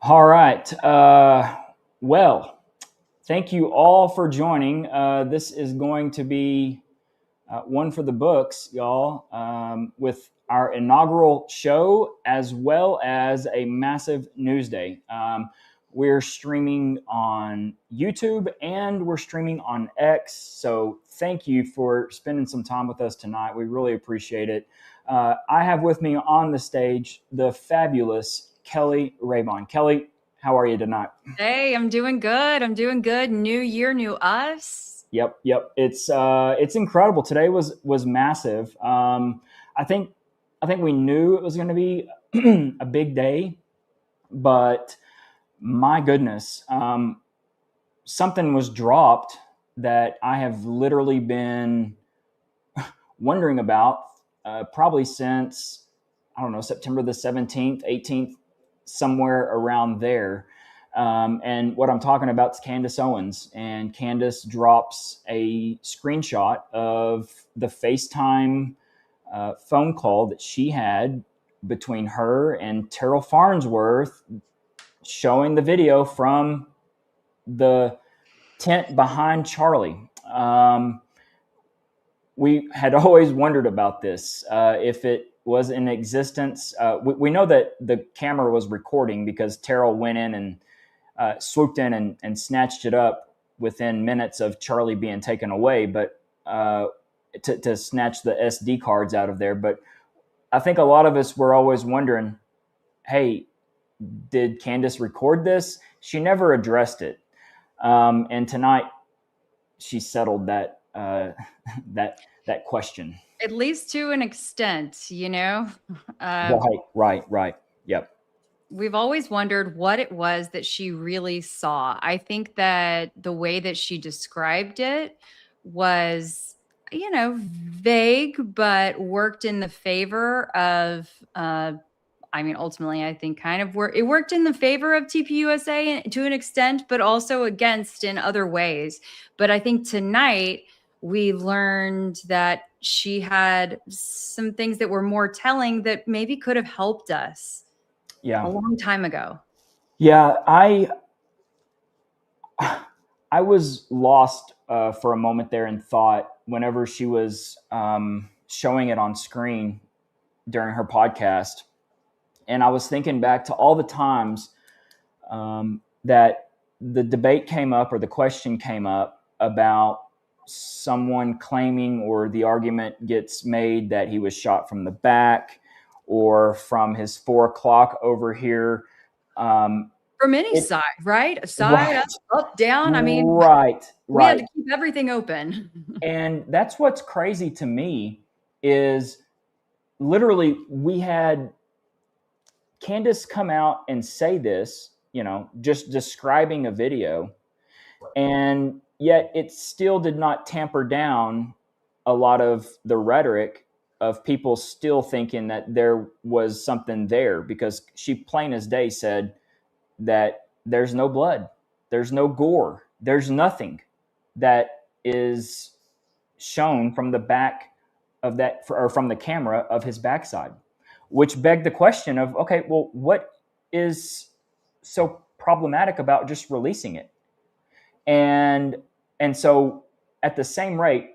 All right. Well, thank you all for joining. This is going to be one for the books, y'all, with our inaugural show as well as a massive news day. We're streaming on YouTube and we're streaming on X. So thank you for spending some time with us tonight. We really appreciate it. I have with me on the stage the fabulous Kelly Raybon. Kelly, how are you tonight? Hey, I'm doing good. I'm doing good. New year, new us. Yep. It's incredible. Today was massive. I think we knew it was going to be a big day, but my goodness, something was dropped that I have literally been wondering about probably since I don't know September the 17th, 18th, somewhere around there. And what I'm talking about is Candace Owens. And Candace drops a screenshot of the FaceTime phone call that she had between her and Terrell Farnsworth, showing the video from the tent behind Charlie. We had always wondered about this, if it was in existence. We know that the camera was recording because Terrell went in and swooped in and snatched it up within minutes of Charlie being taken away, but to snatch the SD cards out of there. But I think a lot of us were always wondering, hey, did Candace record this? She never addressed it. And tonight she settled that question. At least to an extent, Uh, Right. Yep. we've always wondered what it was that she really saw. I think that the way that she described it was, vague, but worked in the favor of ultimately, I think it worked in the favor of TPUSA to an extent, but also against in other ways. But I think tonight we learned that she had some things that were more telling that maybe could have helped us a Yeah. long time ago. Yeah. I was lost for a moment there and thought whenever she was showing it on screen during her podcast, and I was thinking back to all the times that the debate came up or the question came up about someone claiming, or the argument gets made that he was shot from the back or from his 4 o'clock over here. Um, From any it side, right? Side, right, up, down. I mean, right, we had right. to keep everything open. And that's what's crazy to me is literally we had Candace come out and say this, just describing a video, and yet it still did not tamper down a lot of the rhetoric of people still thinking that there was something there, because she plain as day said that there's no blood, there's no gore, there's nothing that is shown from the back of that, or from the camera of his backside, which begged the question of, okay, well, what is so problematic about just releasing it? And and so at the same rate,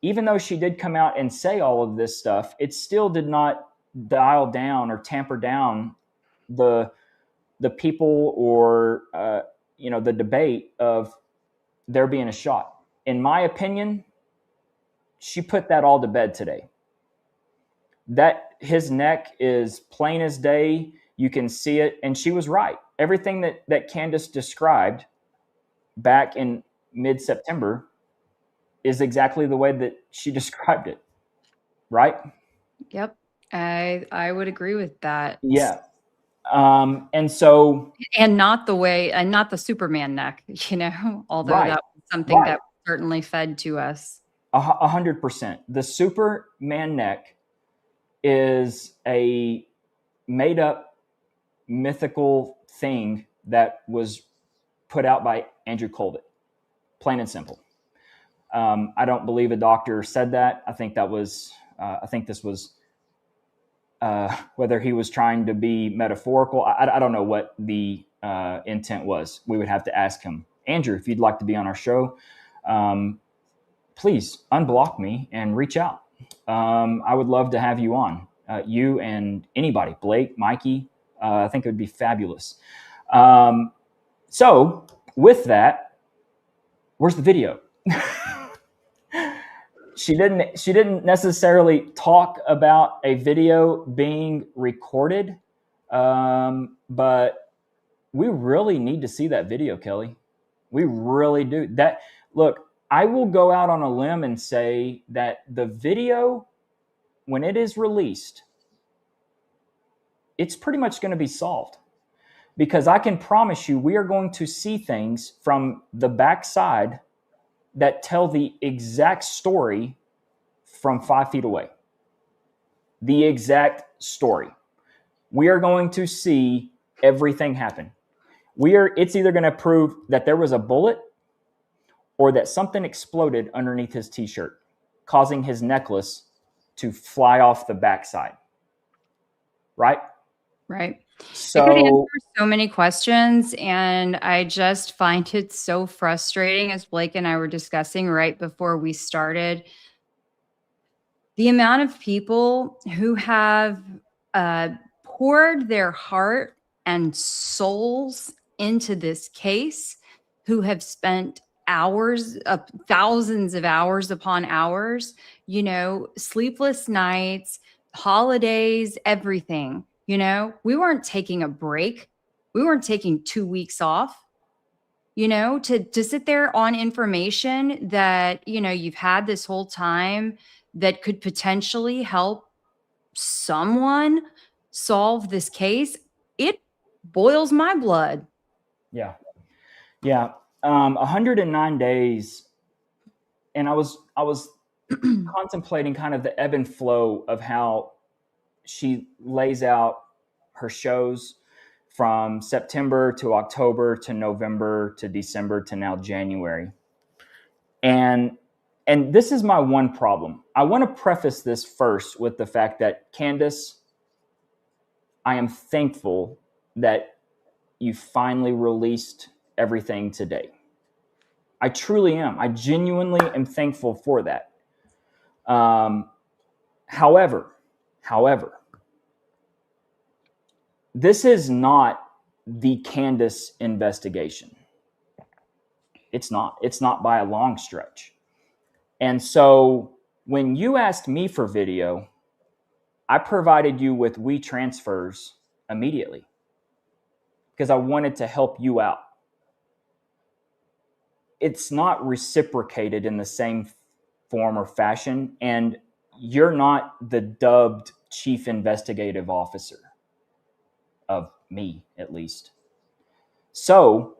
even though she did come out and say all of this stuff, it still did not dial down or tamper down the the people, or the debate of there being a shot. In my opinion, she put that all to bed today. That his neck is plain as day. You can see it, and she was right. Everything that Candace described back in mid-September is exactly the way that she described it, right? Yep. I would agree with that. Yeah. And so, And not the way, and not the Superman neck, although right, that was something right, that certainly fed to us. 100%. The Superman neck is a made up mythical thing that was put out by Andrew Colvett, plain and simple. I don't believe a doctor said that. I think that was, I think this was, whether he was trying to be metaphorical. I don't know what the intent was. We would have to ask him, Andrew, if you'd like to be on our show, please unblock me and reach out. I would love to have you on. You and anybody, Blake, Mikey, I think it would be fabulous. So with that, where's the video? She didn't necessarily talk about a video being recorded, but we really need to see that video, Kelly. We really do. Look, I will go out on a limb and say that the video, when it is released, it's pretty much going to be solved, because I can promise you we are going to see things from the backside that tell the exact story from 5 feet away. The exact story. We are going to see everything happen. It's either going to prove that there was a bullet or that something exploded underneath his t-shirt, causing his necklace to fly off the backside. Right? Right. So, it could answer so many questions, and I just find it so frustrating, as Blake and I were discussing right before we started, the amount of people who have poured their heart and souls into this case, who have spent hours, thousands of hours upon hours, sleepless nights, holidays, everything. We weren't taking a break. We weren't taking 2 weeks off, to sit there on information that, you've had this whole time that could potentially help someone solve this case. It boils my blood. Yeah. 109 days. And I was contemplating kind of the ebb and flow of how she lays out her shows from September to October to November to December to now January. And this is my one problem. I want to preface this first with the fact that, Candace, I am thankful that you finally released everything today. I truly am. I genuinely am thankful for that. However, this is not the Candace investigation. It's not. It's not by a long stretch. And so when you asked me for video, I provided you with WeTransfers immediately because I wanted to help you out. It's not reciprocated in the same form or fashion, and you're not the dubbed chief investigative officer of me, at least. So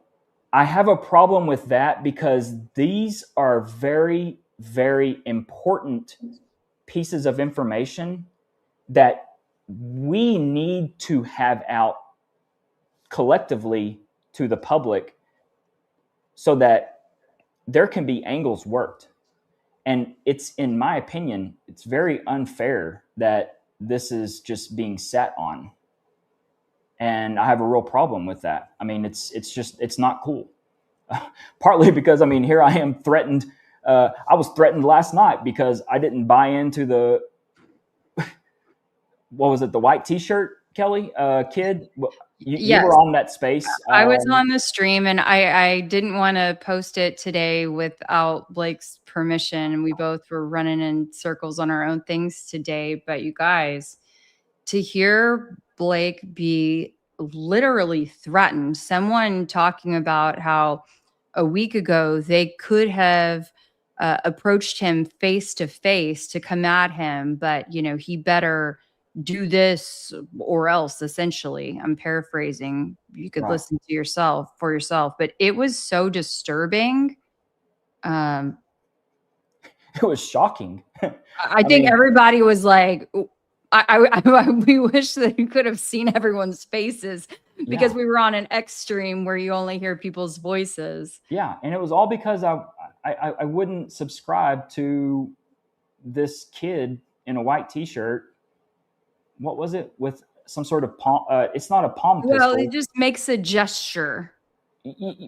I have a problem with that because these are very, very important pieces of information that we need to have out collectively to the public so that there can be angles worked. And it's, in my opinion, it's very unfair that this is just being sat on. And I have a real problem with that. I mean, it's not cool. Partly because, here I am threatened. I was threatened last night because I didn't buy into the, what was it, the white t-shirt, Kelly, kid? Yes. You were on that space. I was on the stream, and I didn't want to post it today without Blake's permission. We both were running in circles on our own things today. But you guys, to hear Blake be literally threatened, someone talking about how a week ago they could have approached him face to face to come at him, but he better do this or else. Essentially, I'm paraphrasing. You could listen to yourself for yourself, but it was so disturbing. It was shocking. I think everybody was like, we wish that you could have seen everyone's faces because we were on an X stream where you only hear people's voices. Yeah. And it was all because I wouldn't subscribe to this kid in a white t-shirt. What was it with some sort of palm. It's not a palm Well, pistol. it just makes a gesture.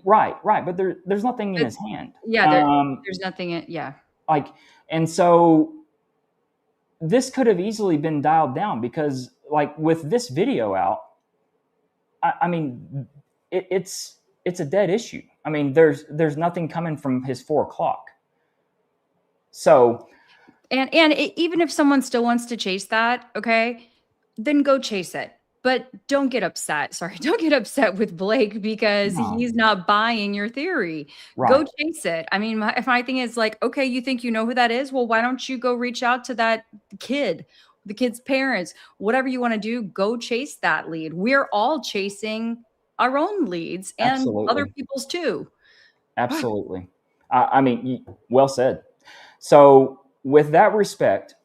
Right, right. But there's nothing in his hand. Yeah, there's nothing. Yeah. Like, and so this could have easily been dialed down because, like, with this video out, I mean, it's a dead issue. I mean, there's nothing coming from his 4 o'clock. So, and even if someone still wants to chase that, okay, then go chase it. But don't get upset. Sorry, don't get upset with Blake because no, he's not buying your theory. Go right, chase it. I mean, my thing is like, okay, you think you know who that is? Well, why don't you go reach out to that kid, the kid's parents, whatever you want to do, go chase that lead. We're all chasing our own leads and other absolutely, people's too. absolutely. I mean, well said. So, with that respect,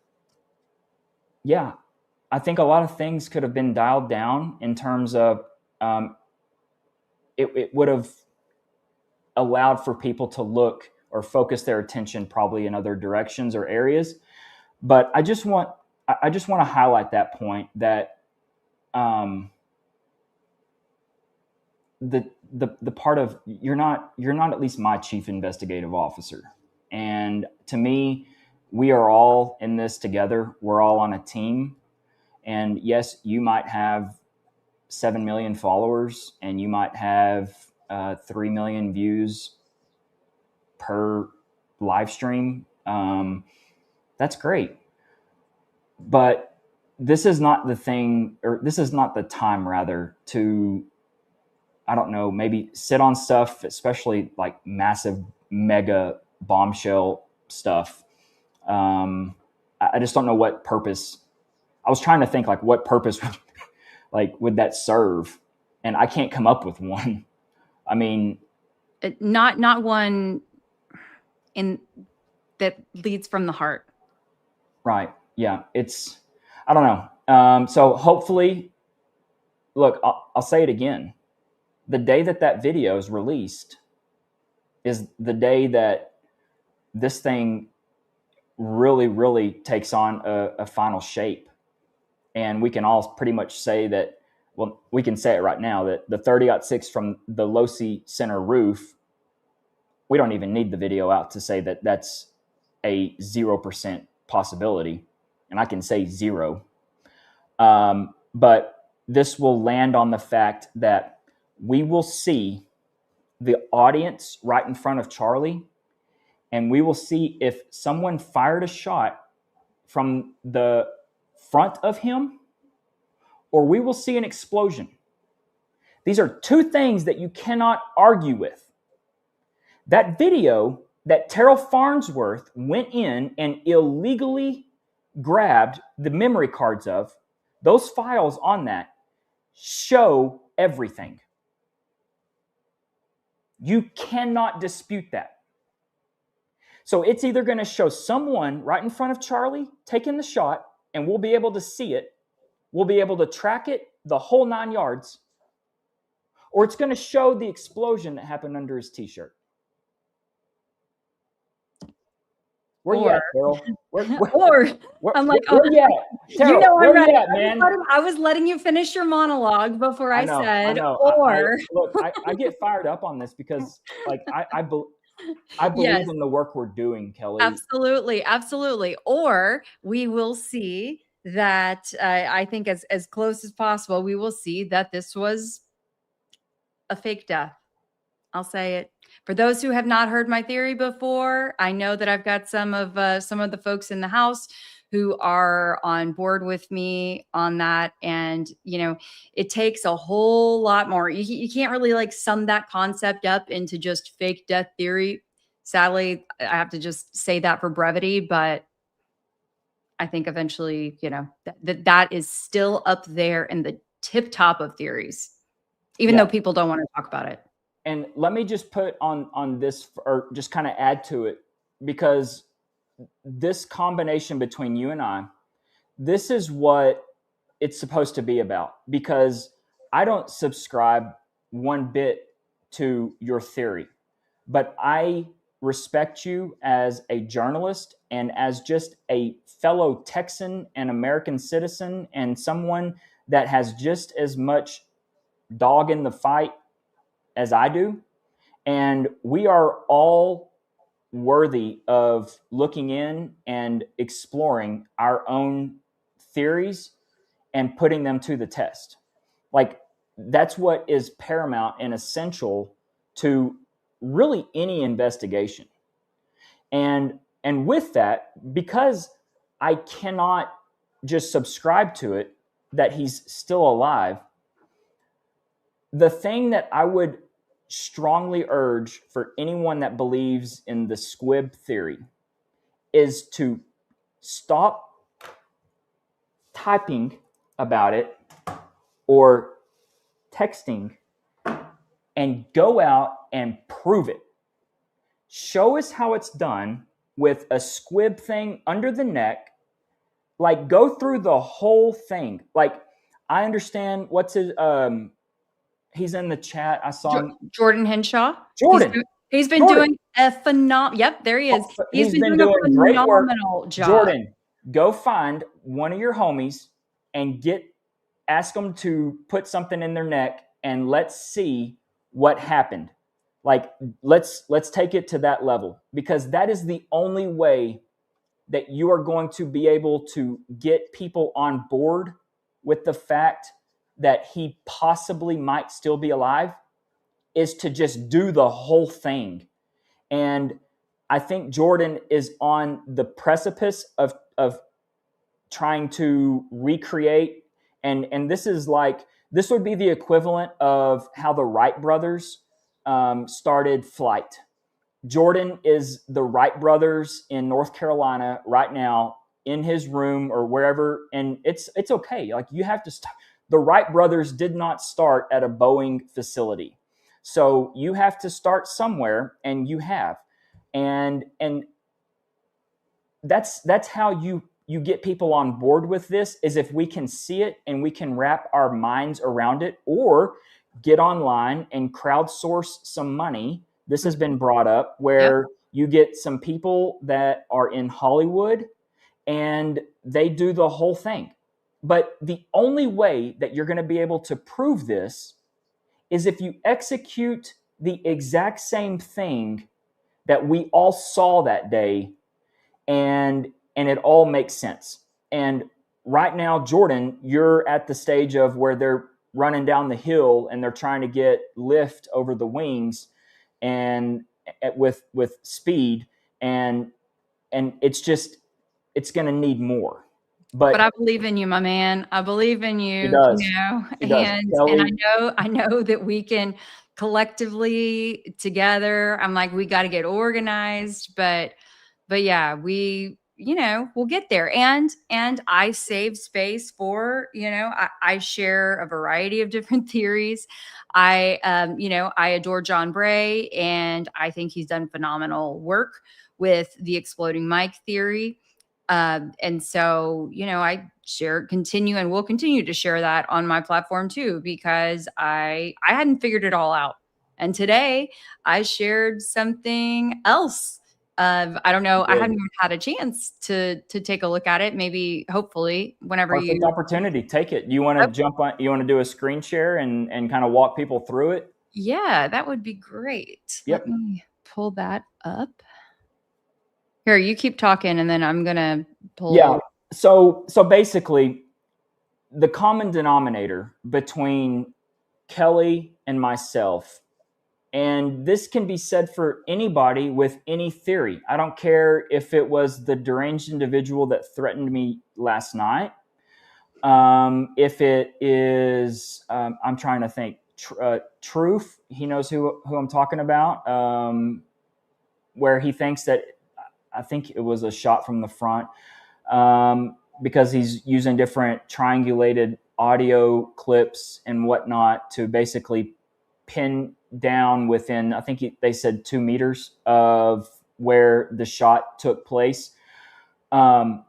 yeah, I think a lot of things could have been dialed down in terms of um, it would have allowed for people to look or focus their attention probably in other directions or areas. But I just want to highlight that point that um, the part of you're not at least my chief investigative officer, and to me, we are all in this together. We're all on a team, and yes, you might have 7 million followers, and you might have 3 million views per live stream. That's great. But this is not the thing, or this is not the time, rather, to, I don't know, maybe sit on stuff, especially like massive, mega bombshell stuff. I just don't know what purpose. I was trying to think like what purpose would that serve, and I can't come up with one. I mean, Not one in that leads from the heart. right? Yeah, I don't know. So hopefully, look, I'll say it again. The day that video is released is the day that this thing really, really takes on a final shape. And we can all pretty much say that, well, we can say it right now that the 30-06 from the Losi Center roof, we don't even need the video out to say that that's a 0% possibility. And I can say 0. But this will land on the fact that we will see the audience right in front of Charlie, and we will see if someone fired a shot from the front of him, or we will see an explosion. These are two things that you cannot argue with. That video that Terrell Farnsworth went in and illegally grabbed the memory cards of, those files on that show everything. You cannot dispute that. So it's either going to show someone right in front of Charlie taking the shot, and we'll be able to see it. We'll be able to track it the whole 9 yards. Or it's going to show the explosion that happened under his t-shirt. Where you at, Carol? I'm like, where you at? Terrell, you know, where I'm you ready. at, man? I was letting you finish your monologue before I said, or. Look, I get fired up on this because, like, I believe Yes, in the work we're doing, Kelly. absolutely, absolutely. Or we will see that I think as close as possible, we will see that this was a fake death. I'll say it. For those who have not heard my theory before, I know that I've got some of the folks in the house who are on board with me on that. And, you know, it takes a whole lot more. You can't really like sum that concept up into just fake death theory. Sadly, I have to just say that for brevity, but I think eventually, you know, that is still up there in the tip top of theories, even though people don't want to talk about it. And let me just put on this, or just kind of add to it, because this combination between you and I, this is what it's supposed to be about. Because I don't subscribe one bit to your theory, but I respect you as a journalist. and as just a fellow Texan and American citizen, and someone that has just as much dog in the fight as I do. And we are all worthy of looking in and exploring our own theories and putting them to the test. Like, that's what is paramount and essential to really any investigation. And with that, because I cannot just subscribe to it that he's still alive, the thing that I would strongly urge for anyone that believes in the squib theory is to stop typing about it or texting and go out and prove it. Show us how it's done with a squib thing under the neck. Like, go through the whole thing. Like, I understand what's his he's in the chat. I saw him. Jordan Henshaw. Jordan. He's been doing a phenomenal. Yep, there he is. He's been doing a phenomenal job. Jordan, go find one of your homies and ask them to put something in their neck, and let's see what happened. Like, let's take it to that level, because that is the only way that you are going to be able to get people on board with the fact that he possibly might still be alive, is to just do the whole thing. And I think Jordan is on the precipice of trying to recreate, and this would be the equivalent of how the Wright brothers started flight. Jordan is the Wright brothers in North Carolina right now, in his room or wherever, and it's okay. Like, you have to start. The Wright brothers did not start at a Boeing facility. So you have to start somewhere, and you have. And that's how you get people on board with this, is if we can see it and we can wrap our minds around it, or get online and crowdsource some money. This has been brought up, where you get some people that are in Hollywood and they do the whole thing. But the only way that you're going to be able to prove this is if you execute the exact same thing that we all saw that day, and it all makes sense. And right now, Jordan, you're at the stage of where they're running down the hill and they're trying to get lift over the wings, and with speed, and it's going to need more. But I believe in you, my man. I believe in you. He does. And I know that we can collectively together. I'm like, we got to get organized, but yeah, we'll get there. And I save space for, I share a variety of different theories. I adore John Bray, and I think he's done phenomenal work with the exploding mic theory. And so, I will continue to share that on my platform too, because I hadn't figured it all out. And today I shared something else. I don't know. I haven't even had a chance to take a look at it. Maybe, hopefully, whenever Perfect opportunity, take it. You want to jump on? You want to do a screen share and kind of walk people through it? Yeah, that would be great. Yep. Let me pull that up. Here, you keep talking, and then I'm gonna pull. Yeah. So basically, the common denominator between Kelly and myself, and this can be said for anybody with any theory. I don't care if it was the deranged individual that threatened me last night. If it is, I'm trying to think. Truth, he knows who I'm talking about. Where he thinks that, I think it was a shot from the front, because he's using different triangulated audio clips and whatnot to basically pin down within, I think they said 2 meters of where the shot took place. All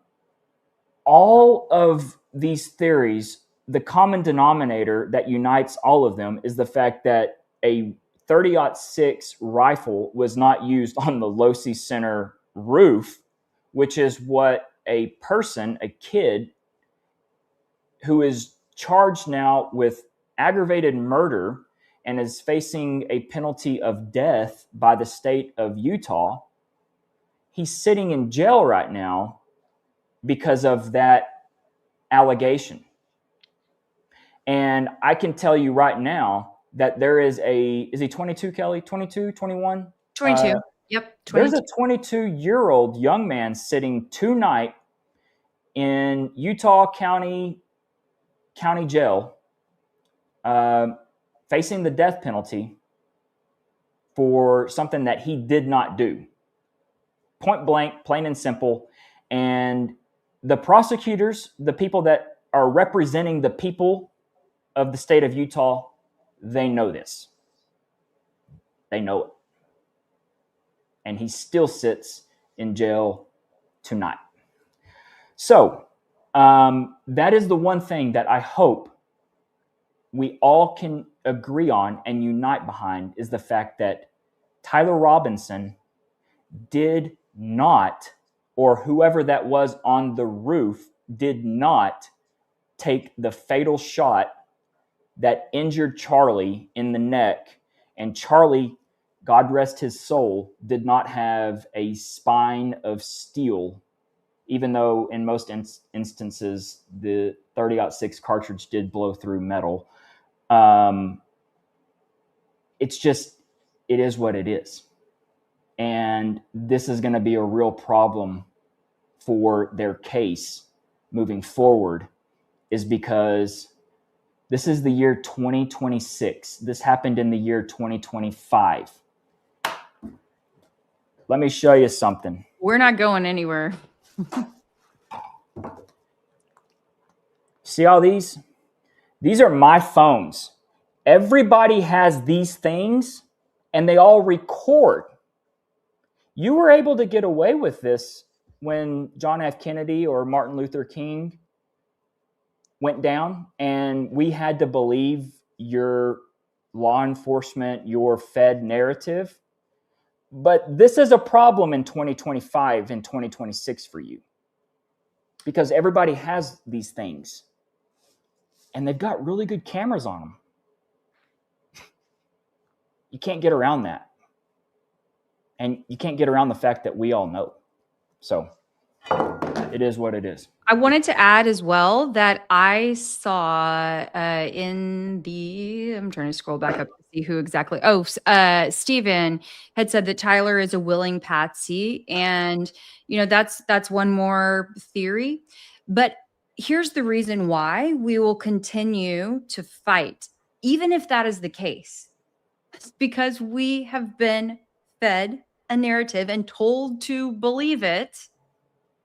of these theories, the common denominator that unites all of them is the fact that a 30-06 rifle was not used on the Losi Center roof which is what a person, a kid, who is charged now with aggravated murder and is facing a penalty of death by the state of Utah. He's sitting in jail right now because of that allegation. And I can tell you right now that there is is he 22, Kelly? 22, 21? 22. Yep. 22. There's a 22-year-old young man sitting tonight in Utah County jail, facing the death penalty for something that he did not do. Point blank, plain and simple. And the prosecutors, the people that are representing the people of the state of Utah, they know this. They know it. And he still sits in jail tonight. So that is the one thing that I hope we all can agree on and unite behind, is the fact that Tyler Robinson did not, or whoever that was on the roof, did not take the fatal shot that injured Charlie in the neck. And Charlie, God rest his soul, did not have a spine of steel, even though in most instances the 30-06 cartridge did blow through metal. It's just, it is what it is. And this is going to be a real problem for their case moving forward, is because this is the year 2026. This happened in the year 2025. Let me show you something. We're not going anywhere. See all these? These are my phones. Everybody has these things, and they all record. You were able to get away with this when John F. Kennedy or Martin Luther King went down, and we had to believe your law enforcement, your Fed narrative. But this is a problem in 2025 and 2026 for you, because everybody has these things, and they've got really good cameras on them. You can't get around that. And you can't get around the fact that we all know. So it is what it is. I wanted to add as well that I saw in the, I'm trying to scroll back up to see who exactly. Oh, Steven had said that Tyler is a willing patsy. And, you know, that's one more theory. But here's the reason why we will continue to fight, even if that is the case. It's because we have been fed a narrative and told to believe it.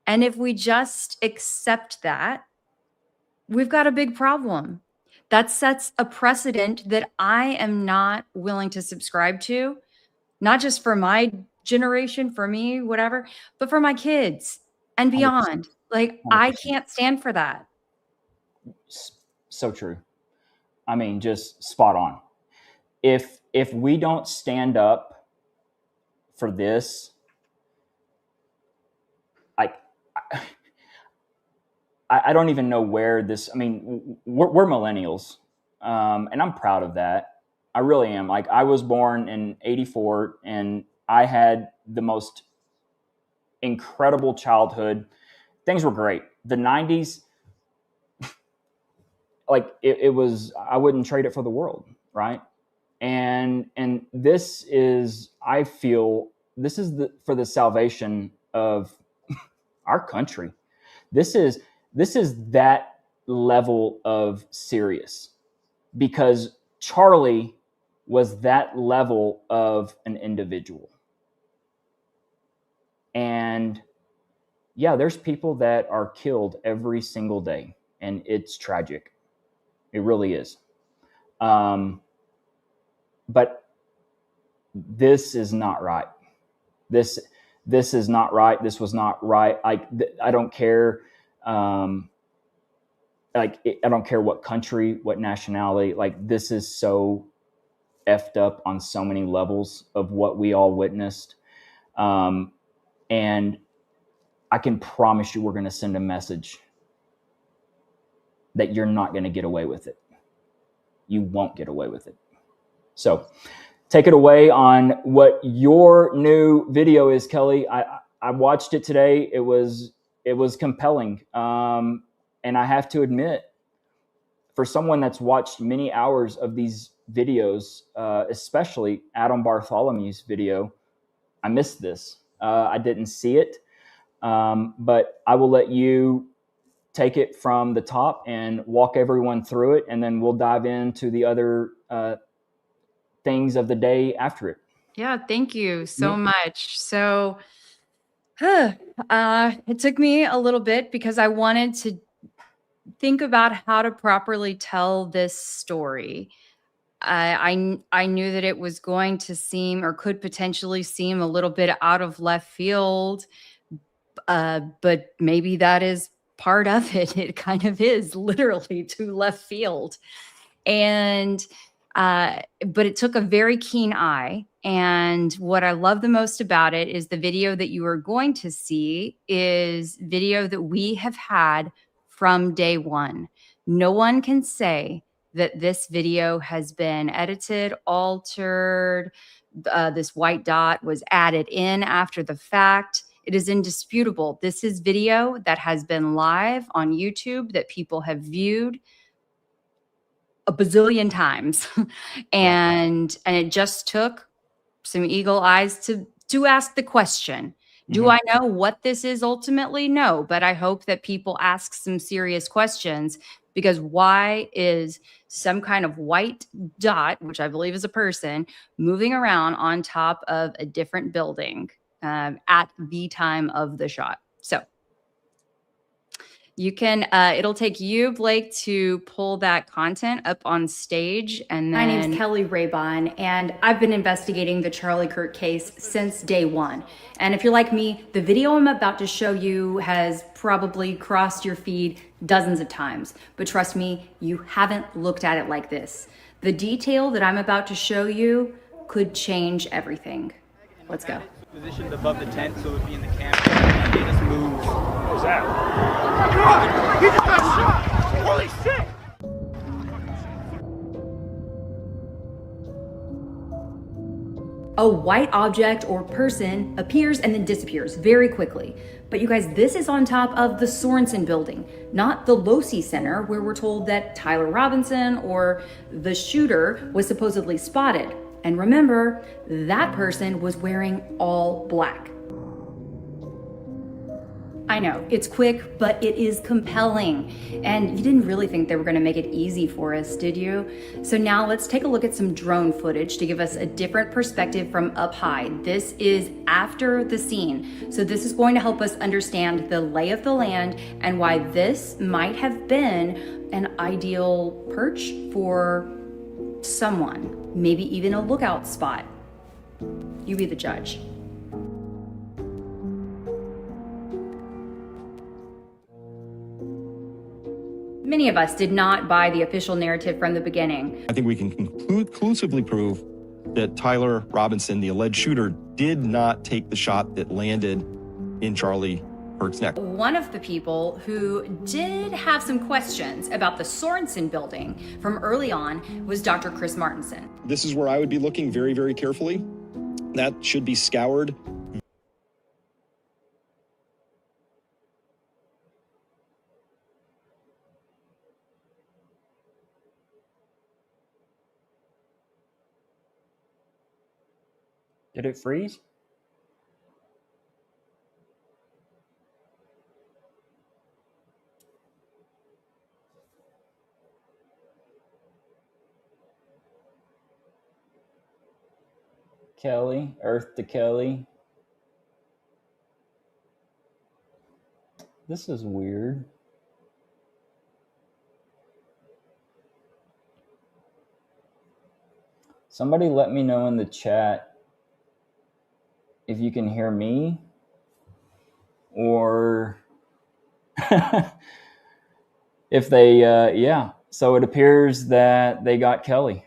And if we just accept that, we've got a big problem. That sets a precedent that I am not willing to subscribe to, not just for my generation, for me, whatever, but for my kids and beyond. 100%. Like, 100%. I can't stand for that. So true. I mean, just spot on. If we don't stand up for this, I don't even know where this, I mean, we're millennials, and I'm proud of that. I really am. Like, I was born in 84, and I had the most incredible childhood. Things were great. The 90s, like, it was, I wouldn't trade it for the world, right? And this is, I feel, this is for the salvation of our country. This is that level of serious, because Charlie was that level of an individual. And yeah, there's people that are killed every single day, and it's tragic. It really is. But this is not right. This is not right. This was not right. I don't care. I don't care what country, what nationality. Like, this is so effed up on so many levels of what we all witnessed. And I can promise you we're going to send a message that you're not going to get away with it. You won't get away with it. So take it away on what your new video is, Kelly. I watched it today. It was compelling. And I have to admit, for someone that's watched many hours of these videos, especially Adam Bartholomew's video, I missed this. I didn't see it. But I will let you take it from the top and walk everyone through it, and then we'll dive into the other things of the day after it. Yeah, thank you so much. So it took me a little bit because I wanted to think about how to properly tell this story. I knew that it was going to seem, or could potentially seem, a little bit out of left field, but maybe that is part of it. It kind of is literally to left field. And but it took a very keen eye. And what I love the most about it is the video that you are going to see is video that we have had from day one. No one can say that this video has been edited, altered, this white dot was added in after the fact. It is indisputable. This is video that has been live on YouTube that people have viewed a bazillion times. and it just took some eagle eyes to ask the question. Do I know what this is ultimately? No, but I hope that people ask some serious questions, because why is some kind of white dot, which I believe is a person, moving around on top of a different building at the time of the shot? So you can, it'll take you, Blake, to pull that content up on stage. And then... My name's Kelly Raybon, and I've been investigating the Charlie Kirk case since day one. And if you're like me, the video I'm about to show you has probably crossed your feed dozens of times. But trust me, you haven't looked at it like this. The detail that I'm about to show you could change everything. Let's go. Positioned above the tent so it would be in the camera. And they just moved. What was that? God, he just got shot! Holy shit! A white object or person appears and then disappears very quickly. But you guys, this is on top of the Sorensen building, not the Losi Center, where we're told that Tyler Robinson, or the shooter, was supposedly spotted. And remember, that person was wearing all black. I know, it's quick, but it is compelling. And you didn't really think they were gonna make it easy for us, did you? So now let's take a look at some drone footage to give us a different perspective from up high. This is after the scene. So this is going to help us understand the lay of the land and why this might have been an ideal perch for someone, maybe even a lookout spot. You be the judge. Many of us did not buy the official narrative from the beginning. I think we can conclusively prove that Tyler Robinson, the alleged shooter, did not take the shot that landed in Charlie Kirk's neck. One of the people who did have some questions about the Sorensen building from early on was Dr. Chris Martinson. This is where I would be looking very, very carefully. That should be scoured. Did it freeze? Kelly, Earth to Kelly. This is weird. Somebody let me know in the chat if you can hear me, or if they, yeah. So it appears that they got Kelly.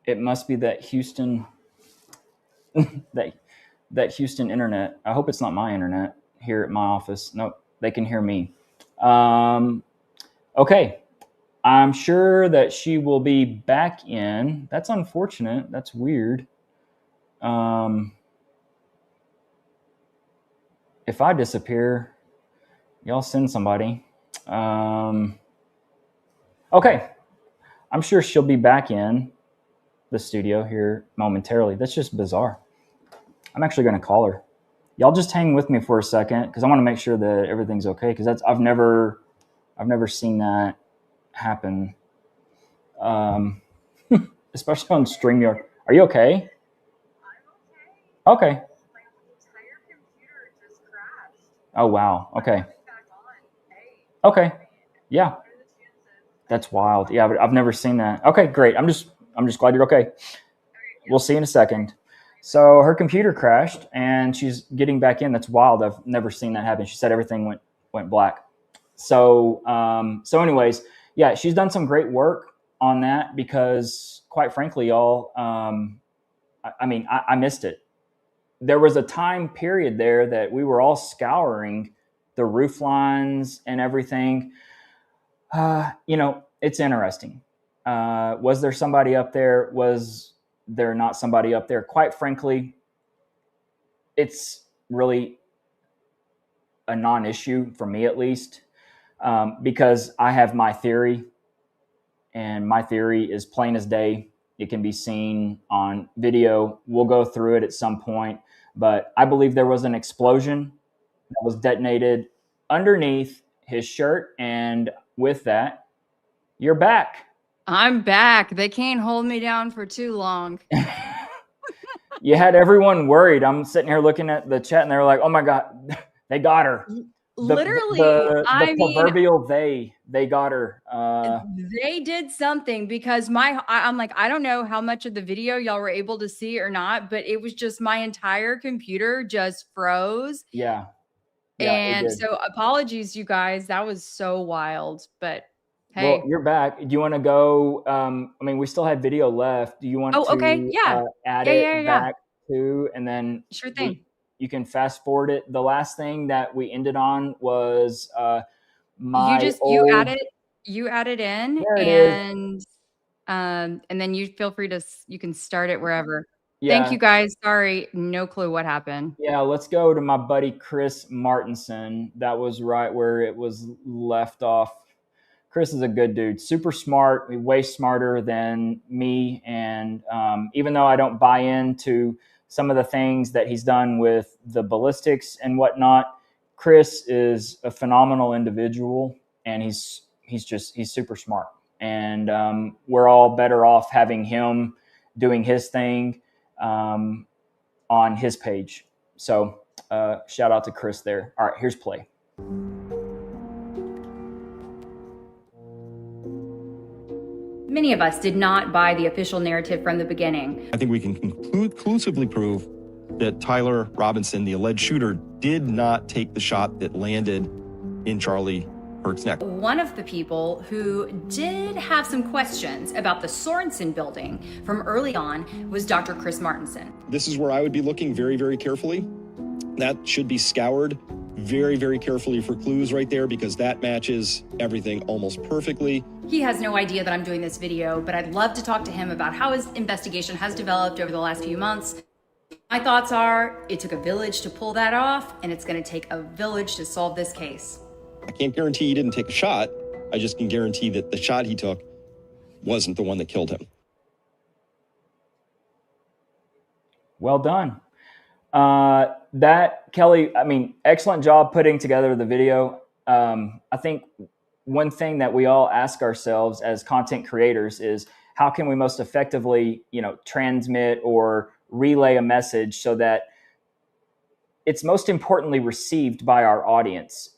It must be that Houston, that Houston internet. I hope it's not my internet here at my office. Nope, they can hear me. Okay. I'm sure that she will be back in. That's unfortunate. That's weird. If I disappear, y'all send somebody. Okay. I'm sure she'll be back in the studio here momentarily. That's just bizarre. I'm actually going to call her. Y'all just hang with me for a second because I want to make sure that everything's okay, because I've never seen that happen. Especially on StreamYard. Are you okay? I'm okay. Okay. Oh wow. Okay. Okay. Yeah. That's wild. Yeah, but I've never seen that. Okay, great. I'm just glad you're okay. We'll see in a second. So her computer crashed and she's getting back in. That's wild. I've never seen that happen. She said everything went black. So anyways, yeah, she's done some great work on that because, quite frankly, y'all, I missed it. There was a time period there that we were all scouring the roof lines and everything. It's interesting. Was there somebody up there? Was there not somebody up there? Quite frankly, it's really a non-issue for me, at least, because I have my theory, and my theory is plain as day. It can be seen on video. We'll go through it at some point, but I believe there was an explosion that was detonated underneath his shirt, and with that, you're back. I'm back. They can't hold me down for too long. You had everyone worried. I'm sitting here looking at the chat and they were like, oh my God, they got her. Literally, the proverbial they got her. They did something because I'm like, I don't know how much of the video y'all were able to see or not, but it was just my entire computer just froze. Yeah. And so apologies, you guys. That was so wild, but hey. Well, you're back. Do you want to go? We still had video left. Do you want to add it back to, and then sure thing. You can fast forward it. The last thing that we ended on was you added in, and then you feel free to, you can start it wherever. Yeah. Thank you guys. Sorry, no clue what happened. Yeah, let's go to my buddy Chris Martinson. That was right where it was left off. Chris is a good dude, super smart, way smarter than me. And even though I don't buy into some of the things that he's done with the ballistics and whatnot, Chris is a phenomenal individual, and he's super smart. And we're all better off having him doing his thing on his page. So shout out to Chris there. All right, here's play. Many of us did not buy the official narrative from the beginning. I think we can conclusively prove that Tyler Robinson, the alleged shooter, did not take the shot that landed in Charlie Kirk's neck. One of the people who did have some questions about the Sorensen building from early on was Dr. Chris Martinson. This is where I would be looking very, very carefully. That should be scoured very, very carefully for clues right there, because that matches everything almost perfectly. He has no idea that I'm doing this video, but I'd love to talk to him about how his investigation has developed over the last few months. My thoughts are, it took a village to pull that off, and it's going to take a village to solve this case. I can't guarantee he didn't take a shot. I just can guarantee that the shot he took wasn't the one that killed him. Well done. Kelly, excellent job putting together the video. I think one thing that we all ask ourselves as content creators is, how can we most effectively, transmit or relay a message so that it's most importantly received by our audience?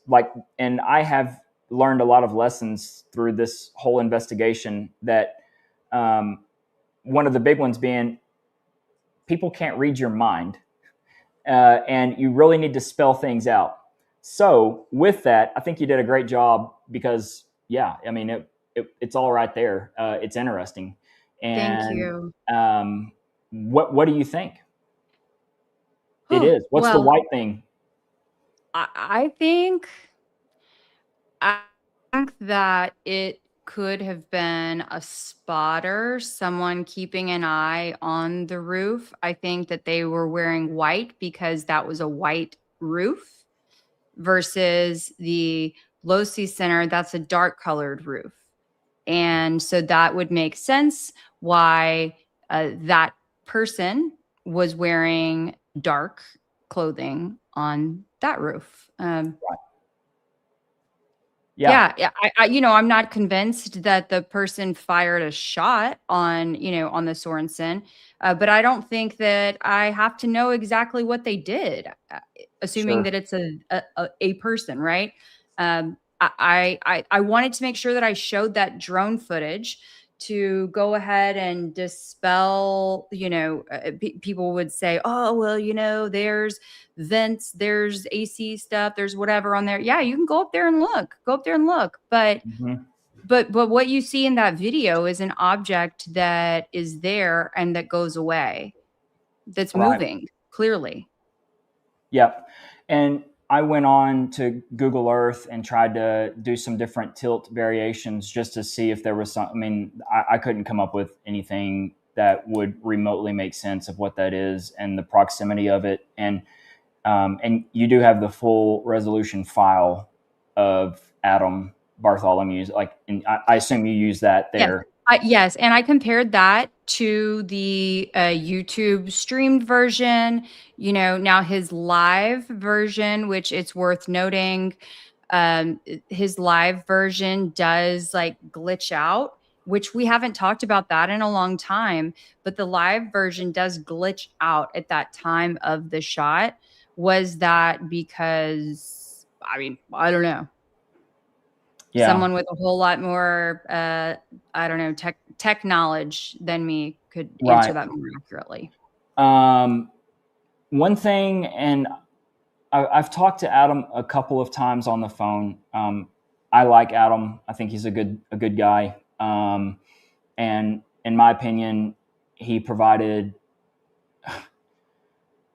And I have learned a lot of lessons through this whole investigation, that one of the big ones being, people can't read your mind. And you really need to spell things out. So with that, I think you did a great job, because it's all right there. It's interesting. And thank you. What do you think? It is. What's the Well, white thing? I think that it could have been a spotter, someone keeping an eye on the roof. I think that they were wearing white because that was a white roof versus the Losi Center, that's a dark colored roof. And so that would make sense why that person was wearing dark clothing on that roof. Yeah. Yeah, I'm not convinced that the person fired a shot on, on the Sorensen, but I don't think that I have to know exactly what they did, assuming Sure. that it's a person, right? I wanted to make sure that I showed that drone footage to go ahead and dispel, people would say, oh, well, there's vents, there's AC stuff, there's whatever on there. Yeah, you can go up there and look. But Mhm. but what you see in that video is an object that is there and that goes away. That's Right. moving, clearly. Yep. And I went on to Google Earth and tried to do some different tilt variations just to see if there was some. I mean, I couldn't come up with anything that would remotely make sense of what that is and the proximity of it. And you do have the full resolution file of Adam Bartholomew's. And I assume you use that there. Yes, and I compared that to the YouTube streamed version. Now his live version, which it's worth noting, his live version does glitch out, which we haven't talked about that in a long time. But the live version does glitch out at that time of the shot. Was that because, I don't know. Yeah. Someone with a whole lot more, I don't know, tech knowledge than me could answer that more accurately. One thing, and I've talked to Adam a couple of times on the phone. I like Adam. I think he's a good guy. And in my opinion, he provided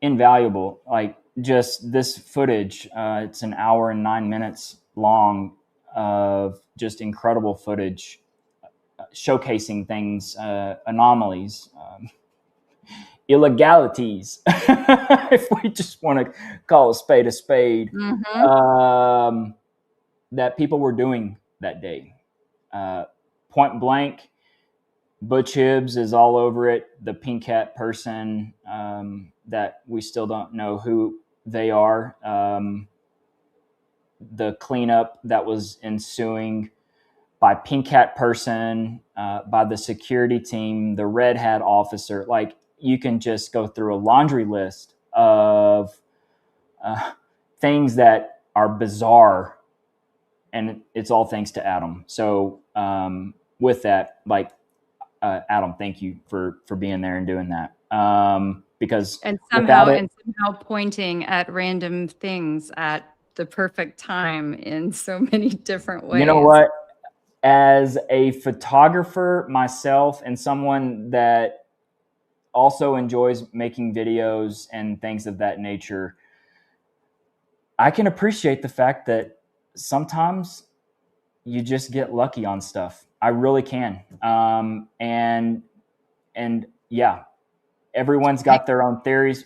invaluable, just this footage. It's an hour and 9 minutes long of just incredible footage, showcasing things, anomalies, illegalities, if we just want to call a spade, that people were doing that day. Point blank, Butch Hibbs is all over it. The Pink Hat person that we still don't know who they are. The cleanup that was ensuing by Pink Hat person, by the security team, the Red Hat officer. You can just go through a laundry list of things that are bizarre, and it's all thanks to Adam. So with that, Adam, thank you for being there and doing that. Because somehow pointing at random things at the perfect time in so many different ways. You know what? As a photographer myself and someone that also enjoys making videos and things of that nature, I can appreciate the fact that sometimes you just get lucky on stuff. I really can. And yeah, everyone's got their own theories,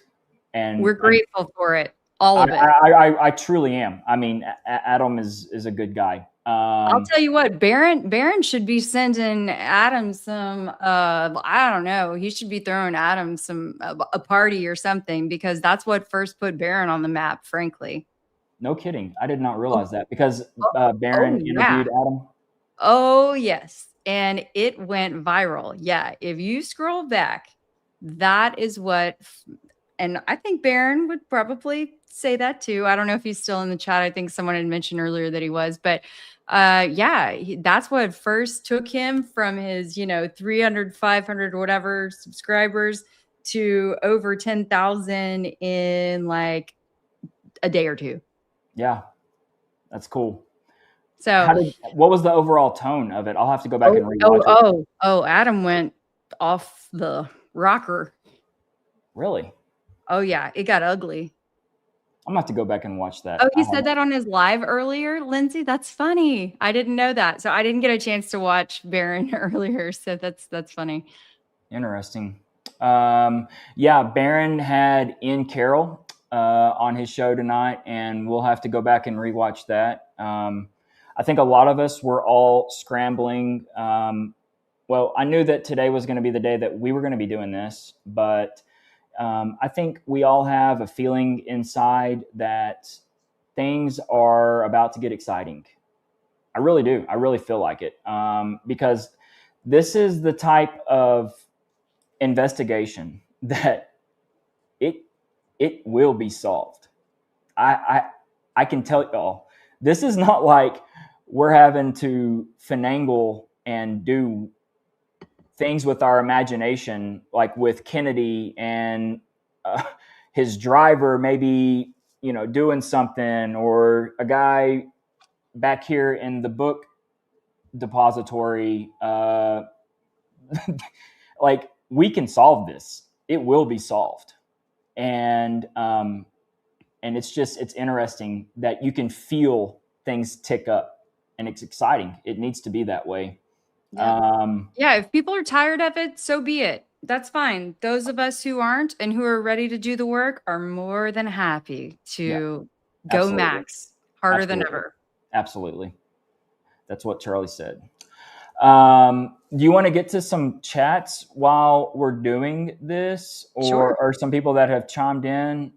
and we're grateful for it. All of it. I truly am. I mean, Adam is a good guy. I'll tell you what, Barron should be sending Adam some, I don't know. He should be throwing Adam some, a party or something, because that's what first put Barron on the map, frankly. No kidding. I did not realize that, because Barron interviewed Adam. Oh, yes. And it went viral. Yeah. If you scroll back, that is what, and I think Barron would probably say that too. I don't know if he's still in the chat. I think someone had mentioned earlier that he was, but that's what first took him from his, 300, 500, whatever subscribers to over 10,000 in a day or two. Yeah, that's cool. So what was the overall tone of it? I'll have to go back and rewatch it. Adam went off the rocker. Really? Oh yeah, it got ugly. I'm gonna have to go back and watch that. Oh, he said that on his live earlier, Lindsay. That's funny. I didn't know that, so I didn't get a chance to watch Baron earlier. So that's funny. Interesting. Yeah, Baron had Ian Carroll on his show tonight, and we'll have to go back and rewatch that. I think a lot of us were all scrambling. Well, I knew that today was going to be the day that we were going to be doing this, but I think we all have a feeling inside that things are about to get exciting. I really do. I really feel like it because this is the type of investigation that it will be solved. I can tell y'all, this is not like we're having to finagle and do things with our imagination, like with Kennedy and his driver maybe, doing something, or a guy back here in the book depository. Like, we can solve this. It will be solved. And it's interesting that you can feel things tick up, and it's exciting. It needs to be that way. Yeah, if people are tired of it, so be it. That's fine. Those of us who aren't and who are ready to do the work are more than happy to go absolutely. max harder than ever. Absolutely. That's what Charlie said. Do you want to get to some chats while we're doing this, or Sure. are some people that have chimed in?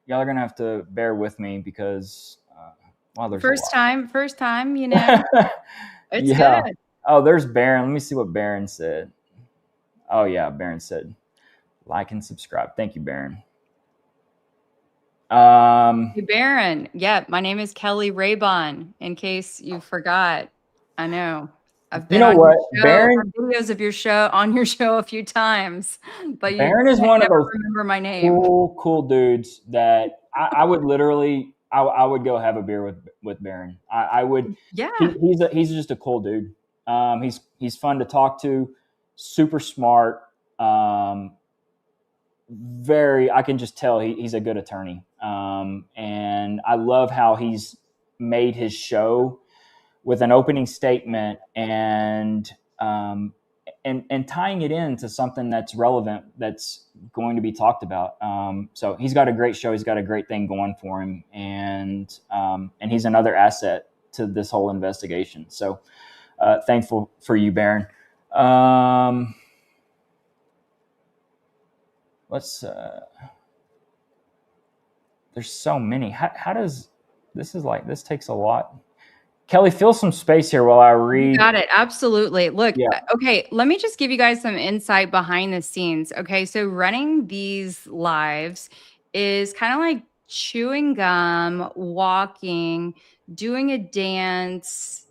Y'all are gonna have to bear with me because there's first time, it's good. Oh, there's Baron. Let me see what Baron said. Oh yeah, Baron said like and subscribe. Thank you, Baron. Hey, Baron. Yeah, my name is Kelly Raybon, in case you forgot. I know. I've been on your show, Baron, videos of your show a few times, but Baron is one of those remember my name. Cool dudes that I would literally I would go have a beer with Baron. I would. Yeah. He's just a cool dude. He's fun to talk to, super smart. I can just tell he's a good attorney. And I love how he's made his show with an opening statement and tying it into something that's relevant, that's going to be talked about. So he's got a great show. He's got a great thing going for him, and he's another asset to this whole investigation. So thankful for you, Baron. There's so many. How does this takes a lot. Kelly, fill some space here while I read. You got it. Absolutely. Look, okay, let me just give you guys some insight behind the scenes. Okay, so running these lives is kind of like chewing gum, walking, doing a dance,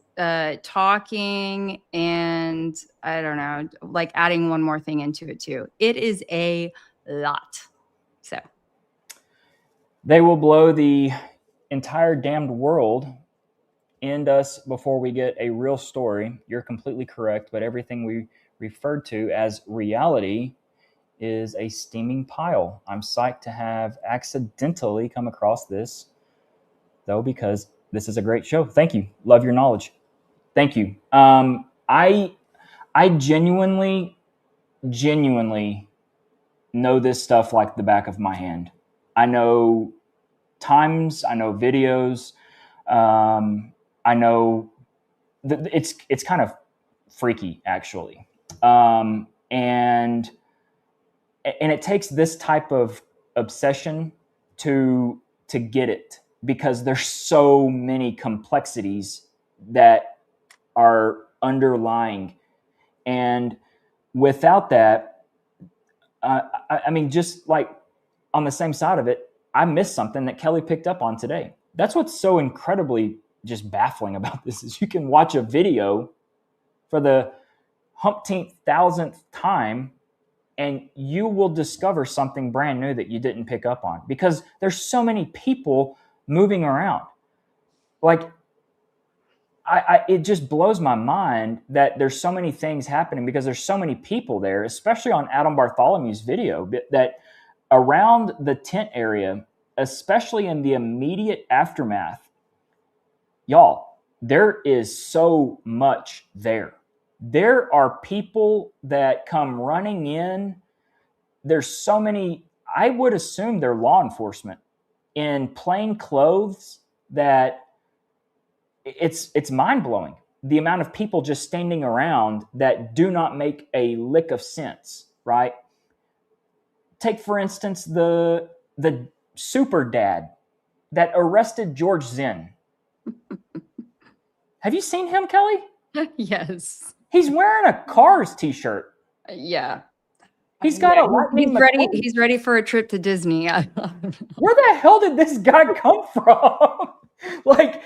talking, and I don't know, like adding one more thing into it too. It is a lot. So they will blow the entire damned world, end us before we get a real story. You're completely correct, but everything we referred to as reality is a steaming pile. I'm psyched to have accidentally come across this, though, because this is a great show. Thank you. Love your knowledge. Thank you. I genuinely know this stuff like the back of my hand. I know times, I know videos, I know it's kind of freaky, actually. And it takes this type of obsession to get it, because there's so many complexities that are underlying. And without that, I mean, just like on the same side of it, I missed something that Kelly picked up on today. That's what's so incredibly just baffling about this, is you can watch a video for the umpteenth thousandth time and you will discover something brand new that you didn't pick up on, because there's so many people moving around. Like, it just blows my mind that there's so many things happening, because there's so many people there, especially on Adam Bartholomew's video, that around the tent area, especially in the immediate aftermath, y'all, there is so much there. There are people that come running in. There's so many, I would assume they're law enforcement in plain clothes, that it's mind-blowing, the amount of people just standing around that do not make a lick of sense, right? Take, for instance, the super dad that arrested George Zinn. Have you seen him, Kelly? Yes. He's wearing a Cars t-shirt. Yeah. He's got a Lightning McQueen. He's ready for a trip to Disney. Where the hell did this guy come from? Like,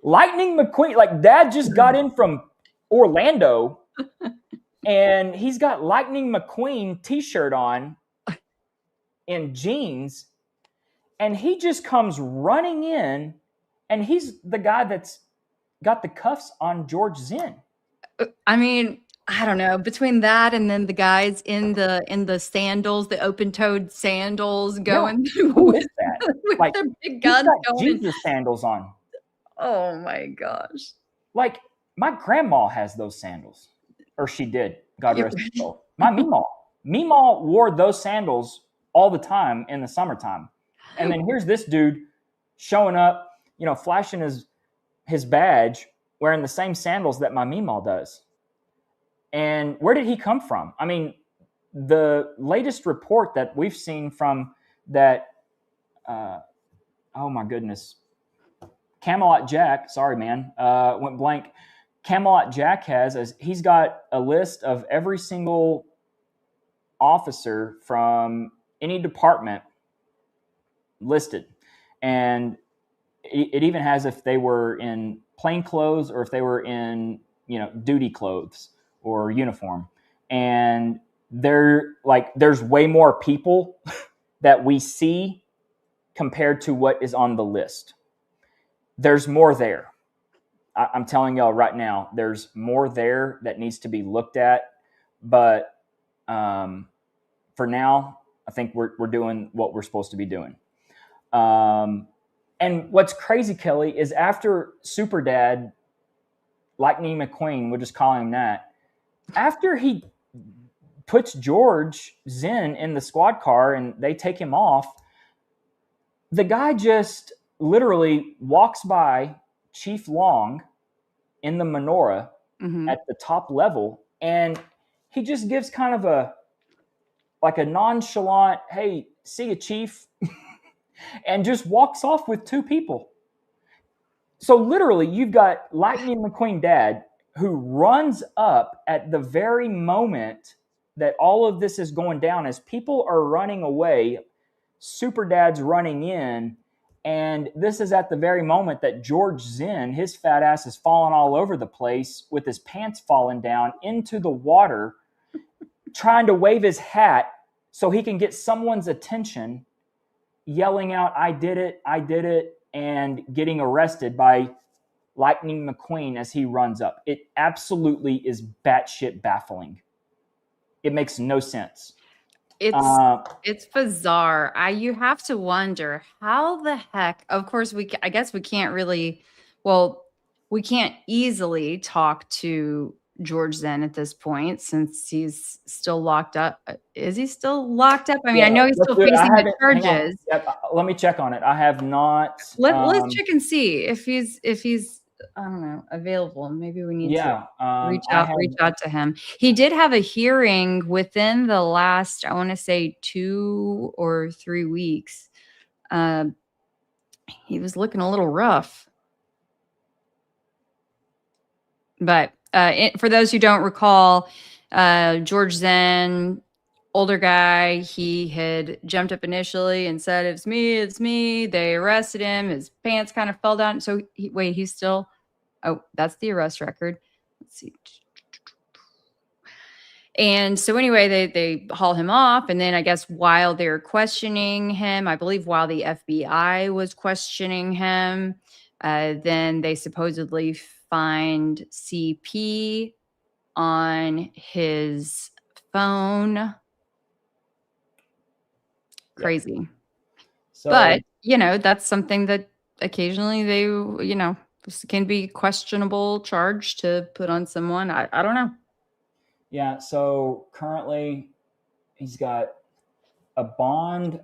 Lightning McQueen, like, Dad just got in from Orlando, and he's got Lightning McQueen t-shirt on in jeans, and he just comes running in, and he's the guy that's got the cuffs on George Zinn. I mean, I don't know, between that and then the guys in the sandals, the open-toed sandals going Who is that? with Like, their big guns going. Jesus sandals on. Oh my gosh. Like, my grandma has those sandals, or she did. God rest her soul. My Meemaw wore those sandals all the time in the summertime. And then here's this dude showing up, flashing his badge, wearing the same sandals that my Meemaw does. And where did he come from? I mean, the latest report that we've seen from that, oh my goodness, Camelot Jack, sorry, man, went blank. Camelot Jack he's got a list of every single officer from any department listed. And it even has if they were in plain clothes or if they were in, duty clothes or uniform. And there's way more people that we see compared to what is on the list. There's more there. I'm telling y'all right now, there's more there that needs to be looked at. But for now, I think we're doing what we're supposed to be doing. And what's crazy, Kelly, is after Super Dad, Lightning McQueen, we'll just call him that, after he puts George Zinn in the squad car and they take him off, the guy just literally walks by Chief Long in the menorah at the top level, and he just gives kind of a nonchalant, "Hey, see ya, Chief," and just walks off with two people. So literally, you've got Lightning McQueen Dad, who runs up at the very moment that all of this is going down. As people are running away, Super Dad's running in, and this is at the very moment that George Zinn, his fat ass, is falling all over the place with his pants falling down into the water, trying to wave his hat so he can get someone's attention, yelling out, I did it, and getting arrested by Lightning McQueen as he runs up. It absolutely is batshit baffling. It makes no sense. It's bizarre. You have to wonder how the heck. Of course, I guess we can't really. Well, we can't easily talk to George Zinn at this point since he's still locked up. Is he still locked up? I mean, I know he's still facing the charges. Let me check on it. I have not. Let's check and see if he's I don't know, available. Maybe we need to reach out to him. He did have a hearing within the last, I want to say 2 or 3 weeks. He was looking a little rough. But for those who don't recall, George Zinn, older guy, he had jumped up initially and said, it's me. They arrested him. His pants kind of fell down. So he's still, that's the arrest record. Let's see. And so anyway, they haul him off. And then I guess while they're questioning him, I believe while the FBI was questioning him, then they supposedly find CP on his phone. Crazy. So, But, that's something that occasionally they, can be questionable charge to put on someone. I don't know. yeah. So currently he's got a bond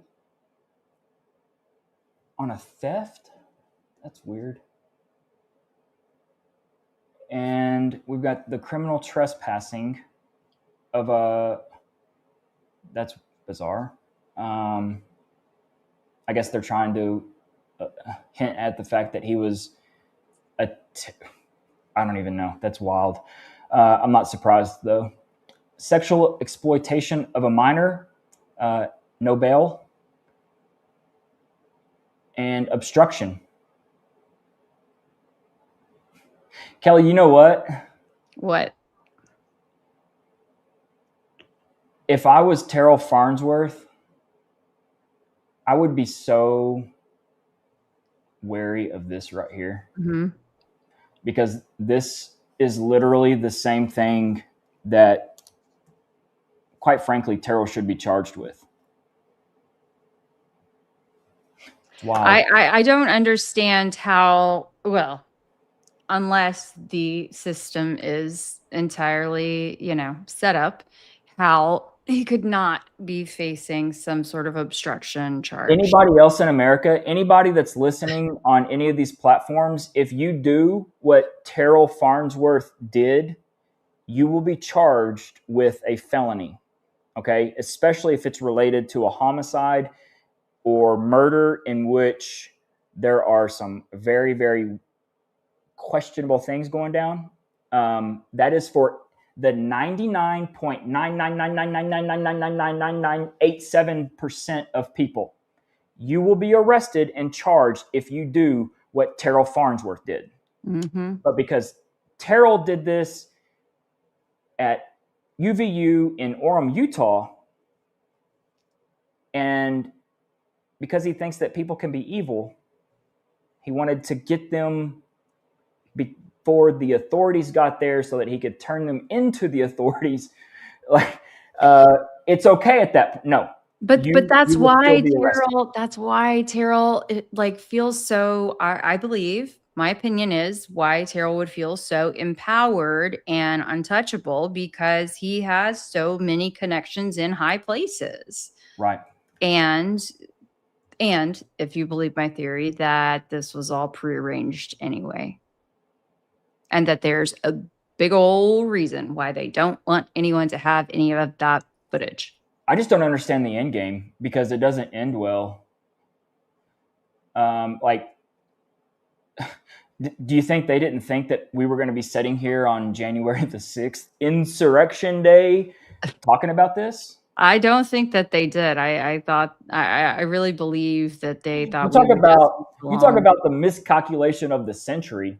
on a theft. That's weird. And we've got the criminal trespassing of a. That's bizarre. I guess they're trying to hint at the fact that he was I don't even know. That's wild. I'm not surprised though. Sexual exploitation of a minor, no bail, and obstruction. Kelly, you know what? What? If I was Terrell Farnsworth, I would be so wary of this right here. Mm-hmm. Because this is literally the same thing that, quite frankly, Terrell should be charged with. Wow. I don't understand how, well, unless the system is entirely, set up, how he could not be facing some sort of obstruction charge. Anybody else in America, anybody that's listening on any of these platforms, if you do what Terrell Farnsworth did, you will be charged with a felony, okay? Especially if it's related to a homicide or murder in which there are some very, very questionable things going down. That is for the 99.99999999987% of people. You will be arrested and charged if you do what Terrell Farnsworth did. Mm-hmm. But because Terrell did this at UVU in Orem, Utah, and because he thinks that people can be evil, he wanted to get them before the authorities got there so that he could turn them into the authorities. Like, it's okay at that. No. But that's why Terrell feels so, I believe, my opinion is why Terrell would feel so empowered and untouchable, because he has so many connections in high places. Right. And if you believe my theory that this was all prearranged anyway, and that there's a big old reason why they don't want anyone to have any of that footage. I just don't understand the end game, because it doesn't end well. Do you think they didn't think that we were going to be sitting here on January the 6th, Insurrection Day, talking about this? I don't think that they did. I really believe that they thought. You talk about the miscalculation of the century.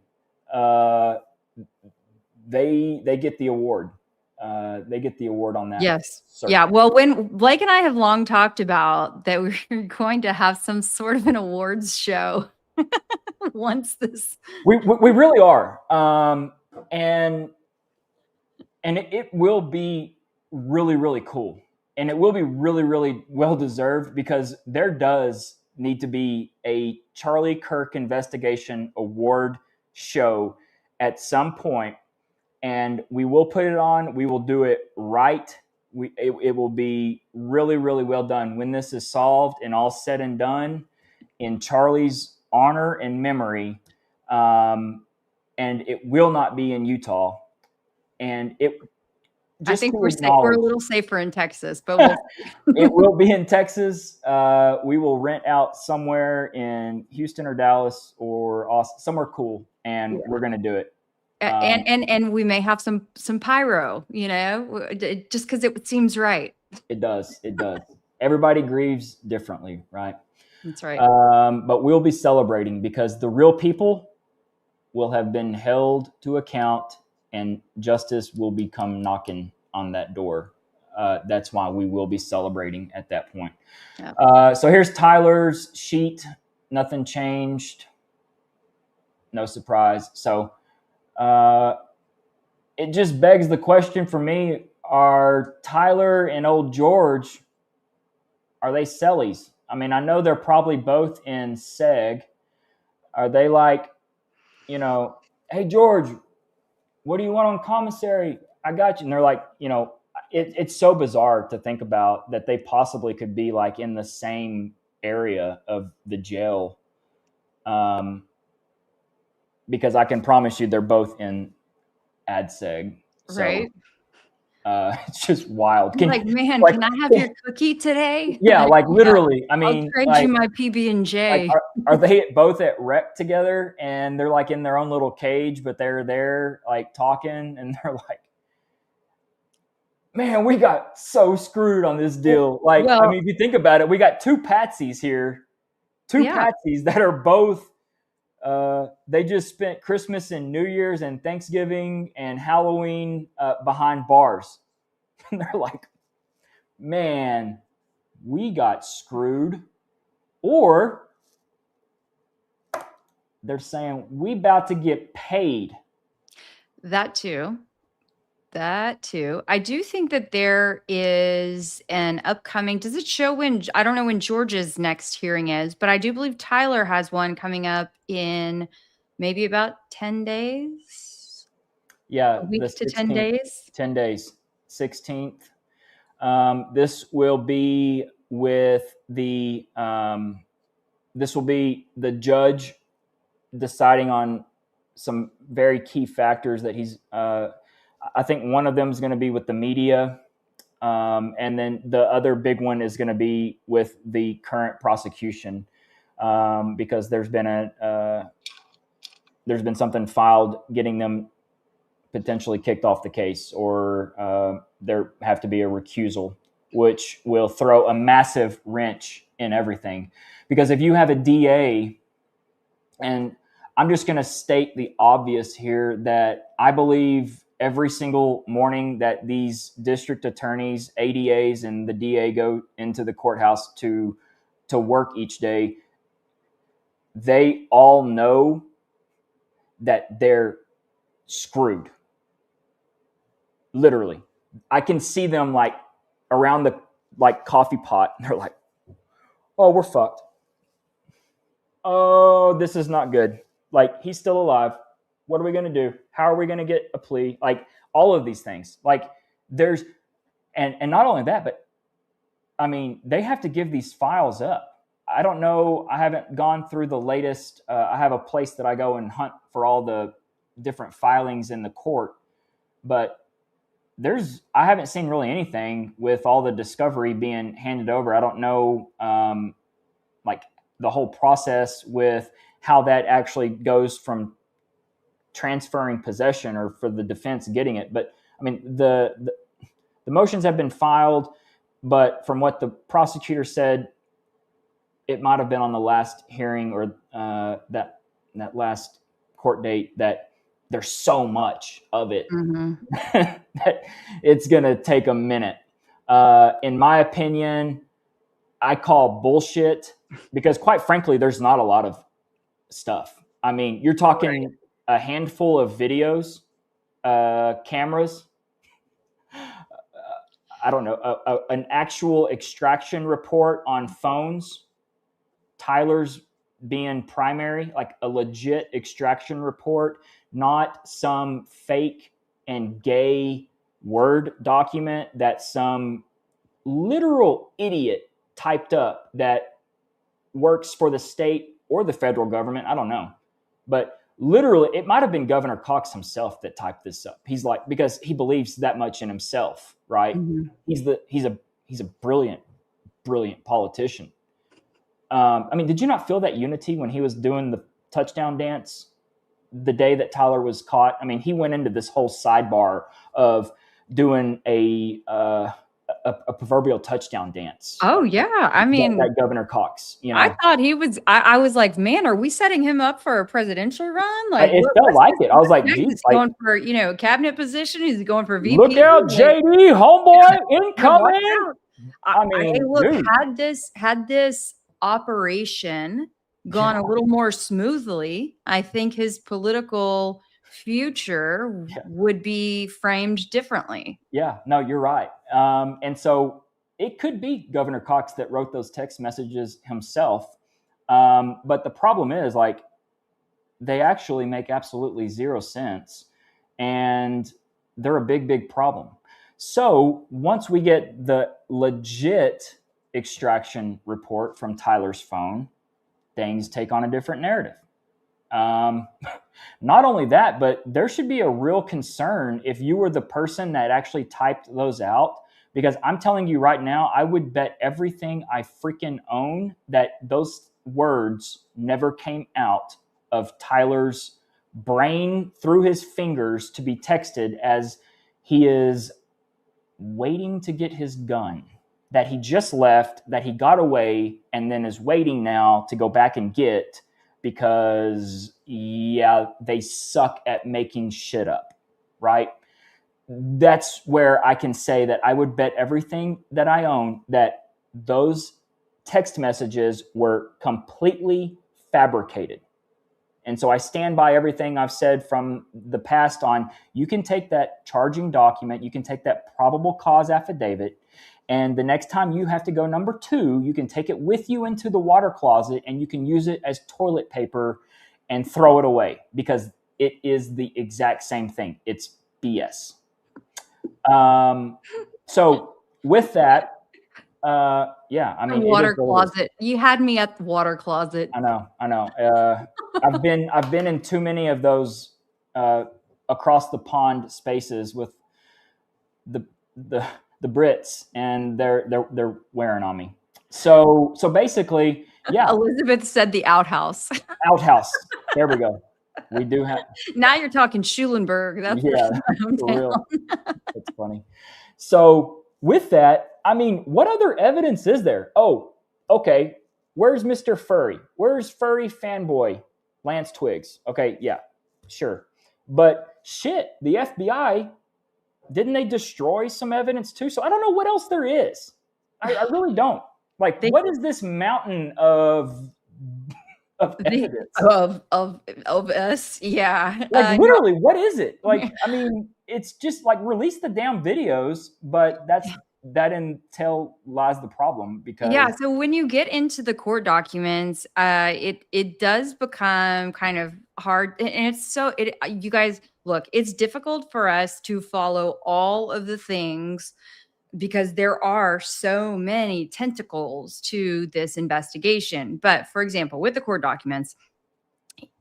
They get the award. They get the award on that. Yes. circuit. Yeah. Well, when Blake and I have long talked about that, we're going to have some sort of an awards show once this. We really are. And it will be really, really cool. And it will be really, really well deserved, because there does need to be a Charlie Kirk Investigation Award show at some point. And we will put it on. We will do it right. It will be really, really well done when this is solved and all said and done, in Charlie's honor and memory. And it will not be in Utah. And I think we're a little safer in Texas, but it will be in Texas. We will rent out somewhere in Houston or Dallas or Austin, somewhere cool, and we're going to do it. And we may have some pyro, just because it seems right. It does. Everybody grieves differently, right? That's right. But we'll be celebrating, because the real people will have been held to account, and justice will be come knocking on that door. That's why we will be celebrating at that point. Yeah. So here's Tyler's sheet. Nothing changed. No surprise. So it just begs the question for me, are Tyler and old George, are they cellies? I mean, I know they're probably both in SEG. Are they like, you know, hey, George, what do you want on commissary? I got you. And they're like, you know, it's so bizarre to think about that they possibly could be like in the same area of the jail. Because I can promise you they're both in AdSeg. So, Right. it's just wild. Like, man, can I have your cookie today? Yeah, like literally. I I'll mean, trade like, you my PB&J. like are they both at rec together and they're like in their own little cage, but they're there like talking and they're like, man, we got so screwed on this deal. Like, I mean, if you think about it, we got two patsies here, patsies that are both, they just spent Christmas and New Year's and Thanksgiving and Halloween behind bars. And they're like, man, we got screwed. Or they're saying, we about to get paid. That too. I do think that there is an upcoming, does it show when, I don't know when George's next hearing is, but I do believe Tyler has one coming up in maybe about 10 days. Yeah. A week to 10 days. 10 days. 16th. This will be with the, this will be the judge deciding on some very key factors that he's, I think one of them is going to be with the media. And then the other big one is going to be with the current prosecution, because there's been something filed getting them potentially kicked off the case, or there have to be a recusal, which will throw a massive wrench in everything. Because if you have a DA, and I'm just going to state the obvious here, that I believe every single morning that these district attorneys, ADAs, and the DA go into the courthouse to work each day, they all know that they're screwed. Literally. I can see them like around the like coffee pot, and they're like, oh, we're fucked. Oh, this is not good. Like, he's still alive. What are we going to do? How are we going to get a plea? Like, all of these things. Like, there's, and not only that, but I mean, they have to give these files up. I don't know. I haven't gone through the latest. I have a place that I go and hunt for all the different filings in the court, but I haven't seen really anything with all the discovery being handed over. I don't know, like the whole process with how that actually goes from transferring possession or for the defense getting it. But I mean, the motions have been filed, but from what the prosecutor said, it might have been on the last hearing or that last court date that there's so much of it that it's going to take a minute. In my opinion, I call bullshit, because quite frankly, there's not a lot of stuff. I mean, you're talking a handful of videos, cameras, I don't know, an actual extraction report on phones, Tyler's being primary, like a legit extraction report, not some fake and gay Word document that some literal idiot typed up that works for the state or the federal government. I don't know. But literally, it might have been Governor Cox himself that typed this up. He's like, because he believes that much in himself, right? He's a brilliant politician. I mean, did you not feel that unity when he was doing the touchdown dance the day that Tyler was caught? I mean, he went into this whole sidebar of doing a proverbial touchdown dance. Oh yeah, I mean, that Governor Cox. You know, I thought he was. I was like, man, are we setting him up for a presidential run? Like, it felt like it. I was like, he's going for cabinet position. He's going for VP. Look out, JD, homeboy, incoming. I mean, look, dude. had this operation gone a little more smoothly, I think his political future would be framed differently. Yeah, no, you're right. And so it could be Governor Cox that wrote those text messages himself. But the problem is, like, they actually make absolutely zero sense, and they're a big, big problem. So once we get the legit extraction report from Tyler's phone, things take on a different narrative. Not only that, but there should be a real concern if you were the person that actually typed those out, because I'm telling you right now, I would bet everything I freaking own that those words never came out of Tyler's brain through his fingers to be texted as he is waiting to get his gun that he just left, that he got away, and then is waiting now to go back and get, because, yeah, they suck at making shit up, right? That's where I can say that I would bet everything that I own that those text messages were completely fabricated. And so I stand by everything I've said from the past on. You can take that charging document, you can take that probable cause affidavit, and the next time you have to go number 2, you can take it with you into the water closet and you can use it as toilet paper and throw it away, because it is the exact same thing. It's BS. So with that, yeah, I mean, water closet. You had me at the water closet. I know. I've been in too many of those across the pond spaces with the Brits, and they're wearing on me. So basically, yeah. Elizabeth said the outhouse. Outhouse. There we go. We do have. Now you're talking Schulenburg. That's for real. It's funny. So with that, I mean, what other evidence is there? Oh, okay. Where's Mr. Furry? Where's Furry fanboy Lance Twiggs? Okay, yeah, sure. But shit, the FBI, didn't they destroy some evidence too? So I don't know what else there is. I really don't. Like, what is this mountain of evidence? Of us? Yeah. Like, literally, what is it? Like, I mean, it's just like, release the damn videos, but that until lies the problem, because so when you get into the court documents, it does become kind of hard, and it's you guys, look, it's difficult for us to follow all of the things because there are so many tentacles to this investigation. But for example, with the court documents,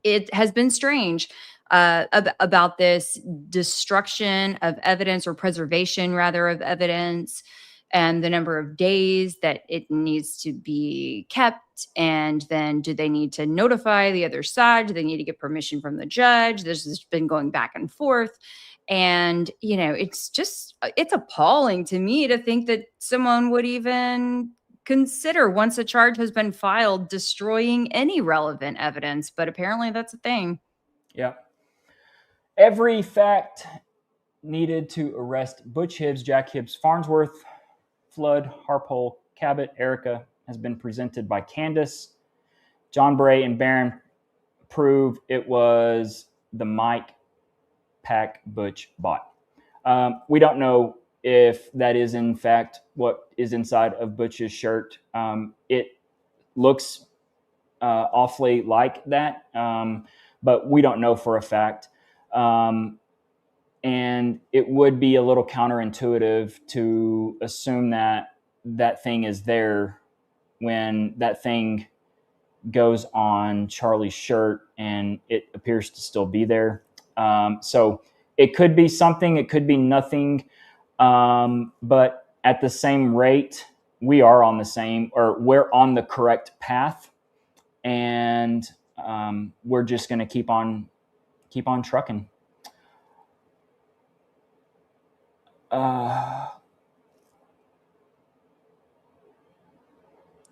it has been strange about this destruction of evidence, or preservation rather of evidence, and the number of days that it needs to be kept. And then do they need to notify the other side? Do they need to get permission from the judge? This has been going back and forth. And, it's appalling to me to think that someone would even consider, once a charge has been filed, destroying any relevant evidence. But apparently that's a thing. Yeah. Every fact needed to arrest Butch Hibbs, Jack Hibbs, Farnsworth, Flood, Harpole, Cabot, Erica has been presented by Candace. John Bray and Barron prove it was the Mike pack Butch bought. We don't know if that is in fact what is inside of Butch's shirt. It looks awfully like that, but we don't know for a fact. And it would be a little counterintuitive to assume that that thing is there when that thing goes on Charlie's shirt and it appears to still be there. So it could be something, it could be nothing. But at the same rate, we're on the correct path, and we're just going to keep on trucking.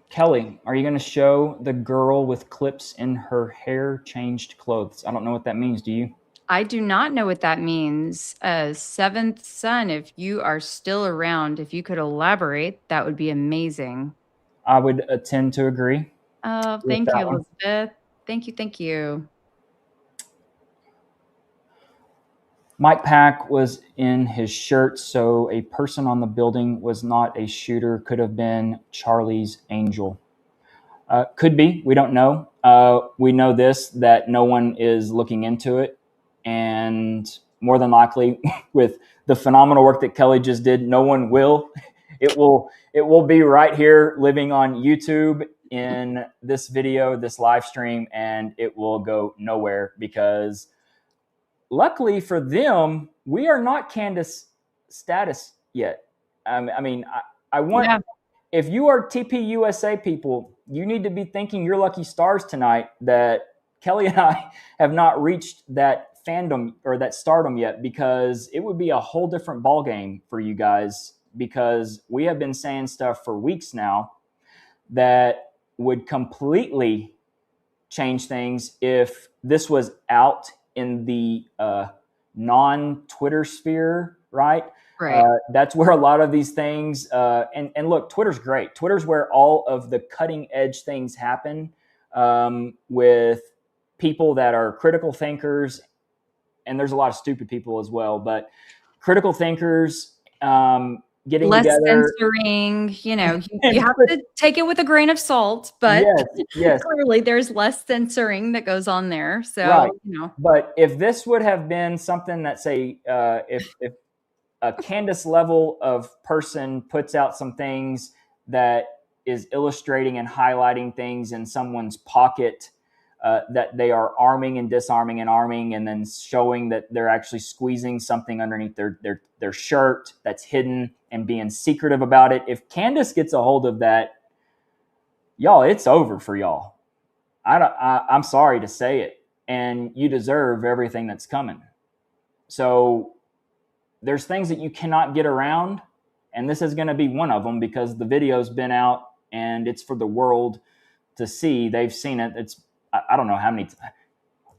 Kelly, are you going to show the girl with clips in her hair changed clothes? I don't know what that means. Do you? I do not know what that means. Seventh Son, if you are still around, if you could elaborate, that would be amazing. I would tend to agree. Oh, thank you, Elizabeth. Thank you. Mike Pack was in his shirt, so a person on the building was not a shooter. Could have been Charlie's angel. Could be. We don't know. We know this, that no one is looking into it. And more than likely, with the phenomenal work that Kelly just did, no one will. It will be right here living on YouTube in this video, this live stream, and it will go nowhere because luckily for them, we are not Candace status yet. I want, if you are TP USA people, you need to be thanking your lucky stars tonight that Kelly and I have not reached that fandom or that stardom yet, because it would be a whole different ballgame for you guys, because we have been saying stuff for weeks now that would completely change things if this was out in the non-Twitter sphere, right? Right. That's where a lot of these things, and look, Twitter's great. Twitter's where all of the cutting edge things happen, with people that are critical thinkers, and there's a lot of stupid people as well, but critical thinkers, getting less together. censoring, you have to take it with a grain of salt, but yes. Clearly there's less censoring that goes on there. So, right. But if this would have been something that, say, if a Candace level of person puts out some things that is illustrating and highlighting things in someone's pocket, that they are arming and disarming and arming, and then showing that they're actually squeezing something underneath their shirt that's hidden and being secretive about it. If Candace gets a hold of that, y'all, it's over for y'all. I'm sorry to say it, and you deserve everything that's coming. So there's things that you cannot get around, and this is going to be one of them, because the video's been out and it's for the world to see. They've seen it. It's, I don't know how many,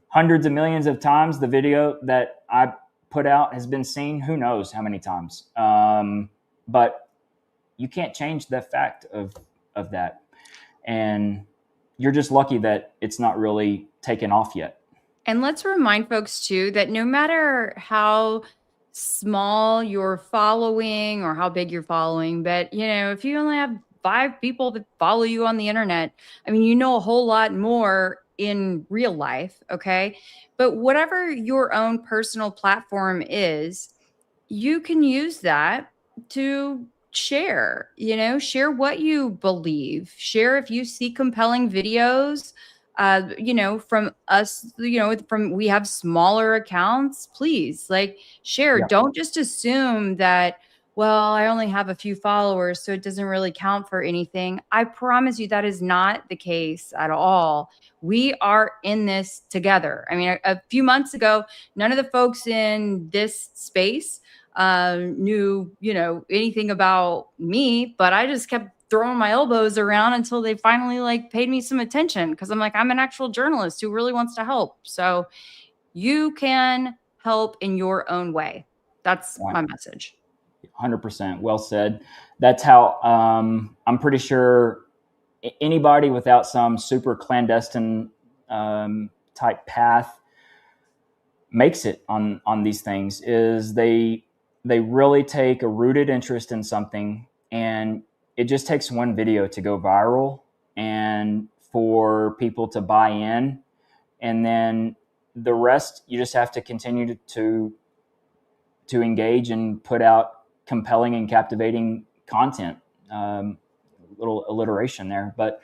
hundreds of millions of times the video that I put out has been seen. Who knows how many times? But you can't change the fact of that. And you're just lucky that it's not really taken off yet. And let's remind folks too that no matter how small your following or how big you're following, but if you only have 5 people that follow you on the internet, I mean, a whole lot more in real life. Okay. But whatever your own personal platform is, you can use that to share what you believe, share if you see compelling videos, from us, we have smaller accounts, please share. Yeah. Don't just assume that, well, I only have a few followers, so it doesn't really count for anything. I promise you that is not the case at all. We are in this together. I mean, a few months ago, none of the folks in this space knew, anything about me, but I just kept throwing my elbows around until they finally paid me some attention, because I'm I'm an actual journalist who really wants to help. So you can help in your own way. That's my message. 100%. Well said. That's how, I'm pretty sure anybody without some super clandestine type path makes it on these things, is they really take a rooted interest in something, and it just takes one video to go viral and for people to buy in, and then the rest you just have to continue to engage and put out compelling and captivating content. Little alliteration there, but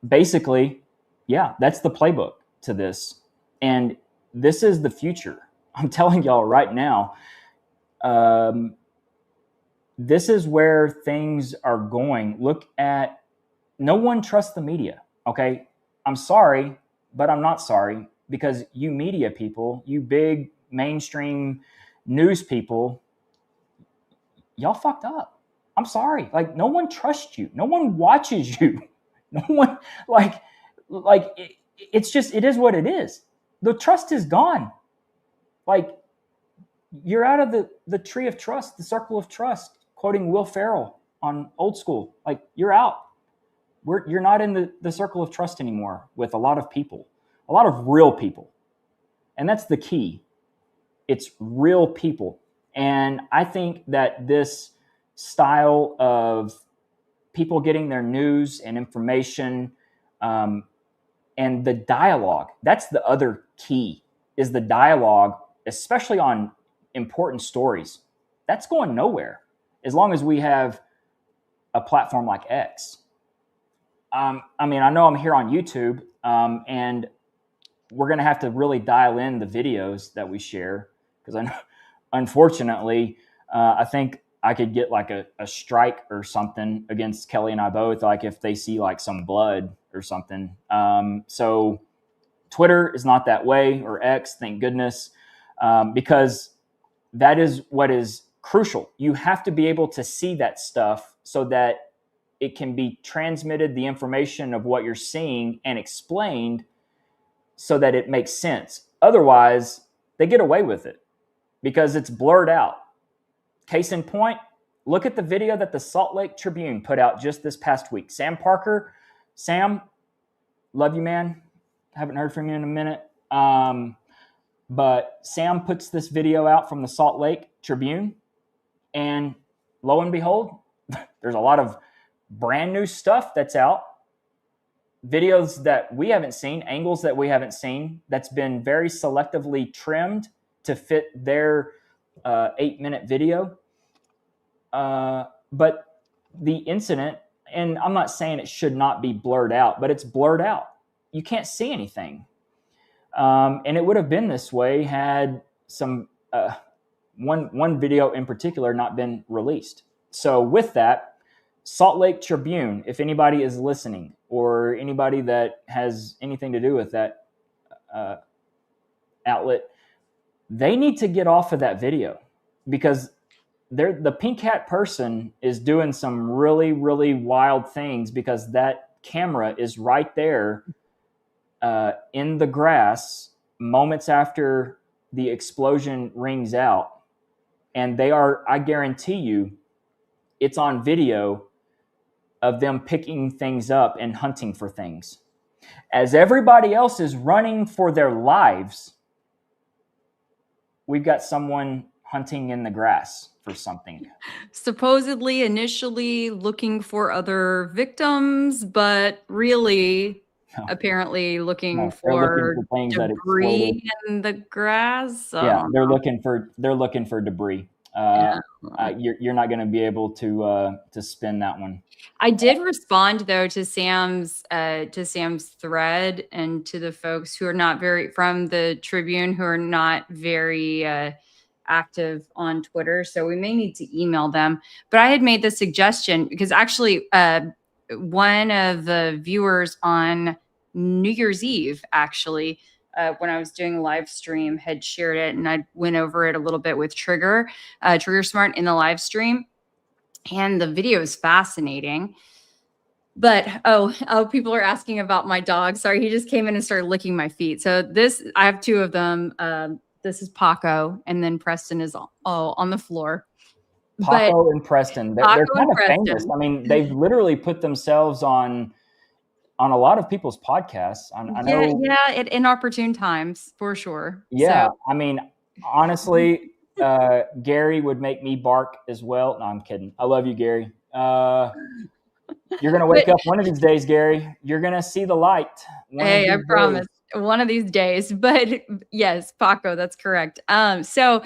basically, yeah, that's the playbook to this, and this is the future. I'm telling y'all right now, this is where things are going. Look at, no one trusts the media. Okay, I'm sorry, but I'm not sorry, because you media people, you big mainstream news people, y'all fucked up. I'm sorry. No one trusts you. No one watches you. No one, it's just, it is what it is. The trust is gone. You're out of the tree of trust, the circle of trust, quoting Will Ferrell on Old School. You're out. You're not in the circle of trust anymore with a lot of people, a lot of real people. And that's the key. It's real people. And I think that this style of people getting their news and information, and the dialogue, that's the other key, is the dialogue, especially on important stories. That's going nowhere as long as we have a platform like X. I mean, I know I'm here on YouTube, and we're going to have to really dial in the videos that we share, because I know, unfortunately, I think I could get like a strike or something against Kelly and I both, like if they see like some blood or something. So Twitter is not that way, or X, thank goodness, because that is what is crucial. You have to be able to see that stuff so that it can be transmitted, the information of what you're seeing, and explained so that it makes sense. Otherwise, they get away with it because it's blurred out. Case in point, look at the video that the Salt Lake Tribune put out just this past week. Sam Parker, Sam, love you, man. Haven't heard from you in a minute. But Sam puts this video out from the Salt Lake Tribune, and lo and behold, there's a lot of brand new stuff that's out. Videos that we haven't seen, angles that we haven't seen, that's been very selectively trimmed to fit their 8-minute video. But the incident, and I'm not saying it should not be blurred out, but it's blurred out. You can't see anything. And it would have been this way had some one video in particular not been released. So with that, Salt Lake Tribune, if anybody is listening, or anybody that has anything to do with that outlet, they need to get off of that video, because the pink hat person is doing some really, really wild things, because that camera is right there in the grass moments after the explosion rings out. And they are, I guarantee you, it's on video of them picking things up and hunting for things. As everybody else is running for their lives, we've got someone hunting in the grass for something. Supposedly, initially looking for other victims, but really, apparently looking for debris in the grass. Yeah, they're looking for debris. You're not going to be able to spin that one. I did respond though to Sam's thread, and to the folks who are not very from the Tribune, who are not very active on Twitter. So we may need to email them. But I had made the suggestion because actually one of the viewers on New Year's Eve, actually, when I was doing a live stream, had shared it, and I went over it a little bit with Trigger Smart in the live stream. And the video is fascinating. But, people are asking about my dog. Sorry, he just came in and started licking my feet. So I have two of them. This is Paco, and then Preston is on the floor. Paco and Preston, they're kind of famous. I mean, they've literally put themselves on a lot of people's podcasts. I know. Yeah, at inopportune times, for sure. Yeah, so. I mean, honestly, Gary would make me bark as well. No, I'm kidding. I love you, Gary. You're going to wake up one of these days, Gary. You're going to see the light. Hey, I promise. One of these days. But yes, Paco, that's correct. So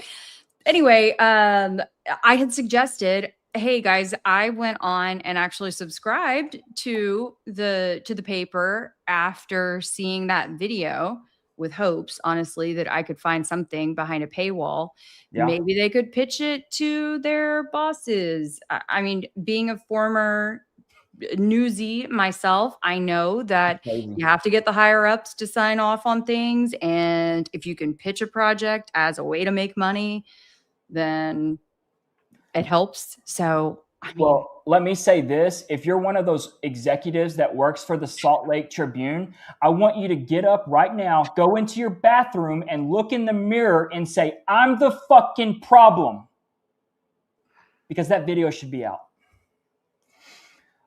anyway, I had suggested, hey guys, I went on and actually subscribed to the paper after seeing that video, with hopes, honestly, that I could find something behind a paywall. Yeah. Maybe they could pitch it to their bosses. I mean, being a former newsie myself, I know that you have to get the higher ups to sign off on things. And if you can pitch a project as a way to make money, then it helps. So, I mean, well, let me say this. If you're one of those executives that works for the Salt Lake Tribune, I want you to get up right now, go into your bathroom and look in the mirror and say, I'm the fucking problem. Because that video should be out.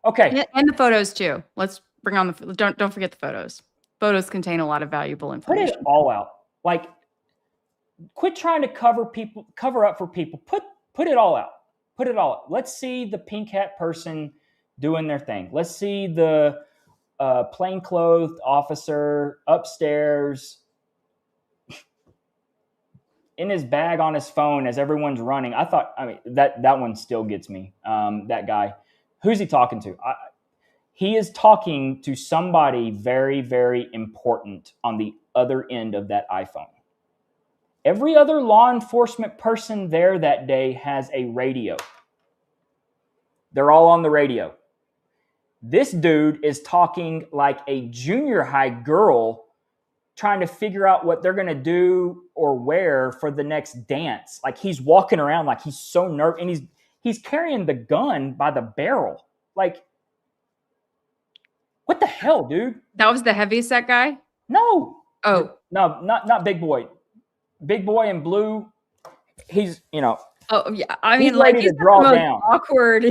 Okay. And the photos too. Let's bring on don't forget the photos. Photos contain a lot of valuable information. Put it all out. Like, quit trying to cover up for people. Put it all out. Put it all out. Let's see the pink hat person doing their thing. Let's see the plainclothed officer upstairs in his bag on his phone as everyone's running. That one still gets me. That guy, who's he talking to? He is talking to somebody very, very important on the other end of that iPhone. Every other law enforcement person there that day has a radio. They're all on the radio. This dude is talking like a junior high girl trying to figure out what they're going to do or wear for the next dance. Like he's walking around like he's so nervous, and he's carrying the gun by the barrel. Like, what the hell, dude? That was the heavyset guy? No. Oh. No, not Big Boy. Big Boy in blue. He's, Oh yeah. I mean, he's ready to draw down. Awkward.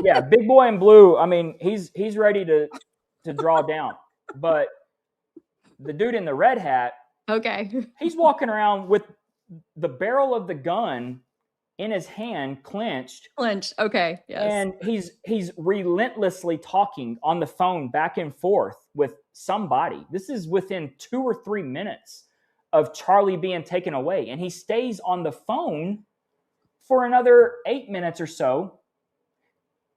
Yeah, Big Boy in blue. I mean, he's ready to draw down. But the dude in the red hat, okay, he's walking around with the barrel of the gun in his hand, clenched. Okay, yes. And he's relentlessly talking on the phone back and forth with somebody. This is within 2 or 3 minutes of Charlie being taken away, and he stays on the phone for another 8 minutes or so.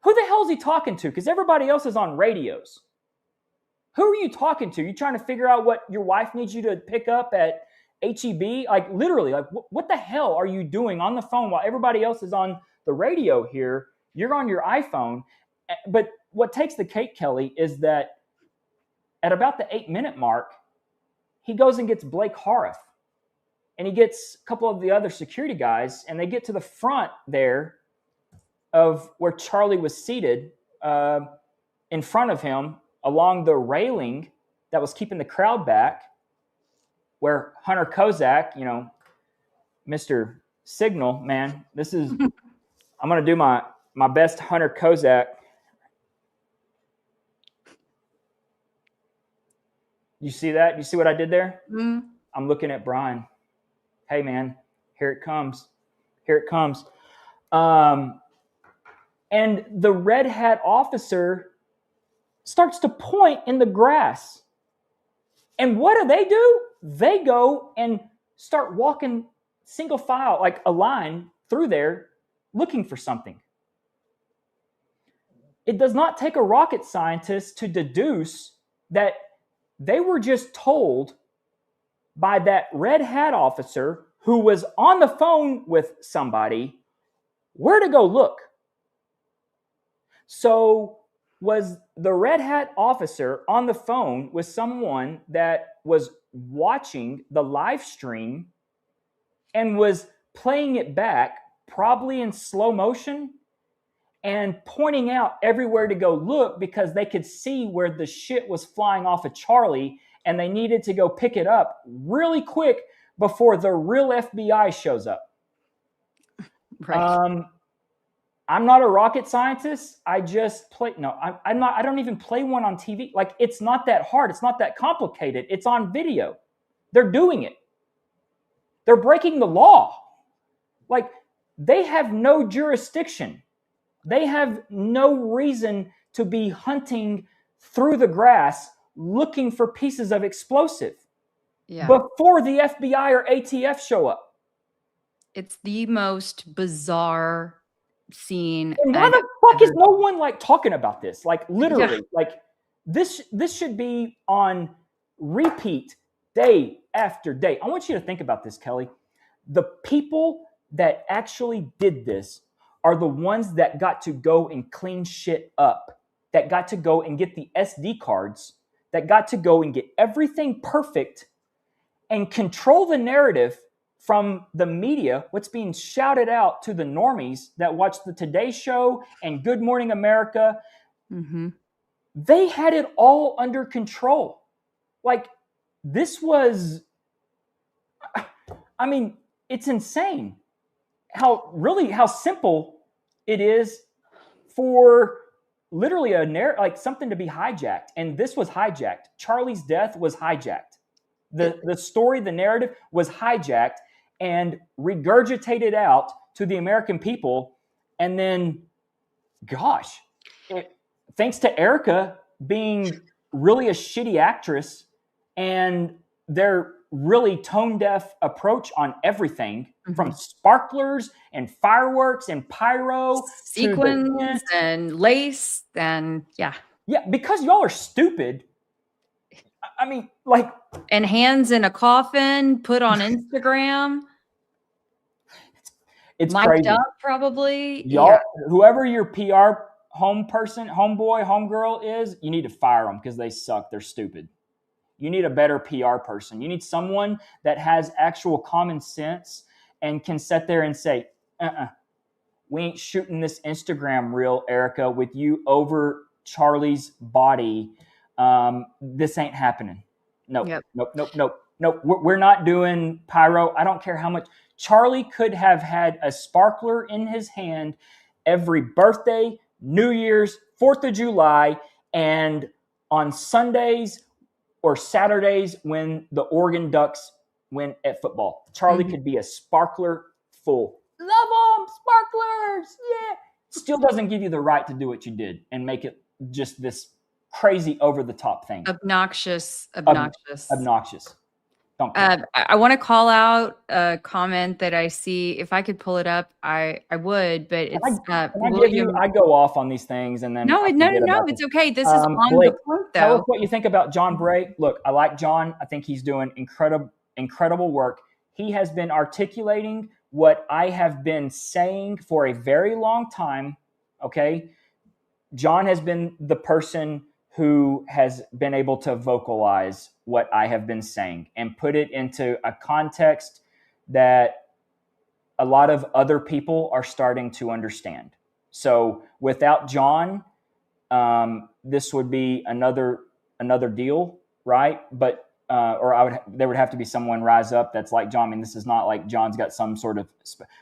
Who the hell is he talking to? Because everybody else is on radios. Who are you talking to? You trying to figure out what your wife needs you to pick up at HEB? Like, literally, like, what the hell are you doing on the phone while everybody else is on the radio here? You're on your iPhone. But what takes the cake, Kelly, is that at about the 8-minute mark, he goes and gets Blake Hariff. And he gets a couple of the other security guys, and they get to the front there of where Charlie was seated in front of him along the railing that was keeping the crowd back, where Hunter Kozak, Mr. Signal, man, this is, I'm going to do my best Hunter Kozak. You see that? You see what I did there? Mm. I'm looking at Brian. Hey, man, here it comes. Here it comes. And the red hat officer starts to point in the grass. And what do? They go and start walking single file, like a line through there, looking for something. It does not take a rocket scientist to deduce that they were just told by that red hat officer who was on the phone with somebody where to go look. So was the red hat officer on the phone with someone that was watching the live stream and was playing it back, probably in slow motion, and pointing out everywhere to go look because they could see where the shit was flying off of Charlie and they needed to go pick it up really quick before the real FBI shows up. Right. I'm not a rocket scientist. I just play. No, I'm not. I don't even play one on TV. Like, it's not that hard. It's not that complicated. It's on video. They're doing it. They're breaking the law. Like, they have no jurisdiction. They have no reason to be hunting through the grass looking for pieces of explosive before the FBI or ATF show up. It's the most bizarre scene. And why the fuck is no one talking about this? Like, literally, this should be on repeat day after day. I want you to think about this, Kelly. The people that actually did this are the ones that got to go and clean shit up, that got to go and get the SD cards, that got to go and get everything perfect and control the narrative from the media, what's being shouted out to the normies that watch the Today Show and Good Morning America. Mm-hmm. They had it all under control. Like, this was, I mean, it's insane how simple it is for literally something to be hijacked. And this was hijacked. Charlie's death was hijacked. The story, the narrative was hijacked. and regurgitate it out to the American people. And then, gosh, thanks to Erica being really a shitty actress and their really tone deaf approach on everything, from sparklers and fireworks and pyro, sequins and lace, and yeah, because y'all are stupid. I mean, like, and hands in a coffin put on Instagram. It's mic'd crazy. up, probably. Y'all, whoever your PR homeboy, homegirl is, you need to fire them because they suck. They're stupid. You need a better PR person. You need someone that has actual common sense and can sit there and say, we ain't shooting this Instagram reel, Erica, with you over Charlie's body. This ain't happening. Nope. We're not doing pyro. I don't care how much. Charlie could have had a sparkler in his hand every birthday, New Year's, 4th of July, and on Sundays or Saturdays when the Oregon Ducks win at football. Charlie could be a sparkler full. Love them, sparklers, yeah. Still doesn't give you the right to do what you did and make it just this crazy over-the-top thing. Obnoxious. I want to call out a comment that I see. If I could pull it up, I would, but it's I go off on these things and then no, it's okay. This is on Blake, the point, though. Tell us what you think about John Bray. Look, I like John. I think he's doing incredible work. He has been articulating what I have been saying for a very long time. Okay, John has been the person who has been able to vocalize what I have been saying and put it into a context that a lot of other people are starting to understand. So without John, this would be another deal, right? But there would have to be someone rise up that's like John. I mean, this is not like John's got some sort of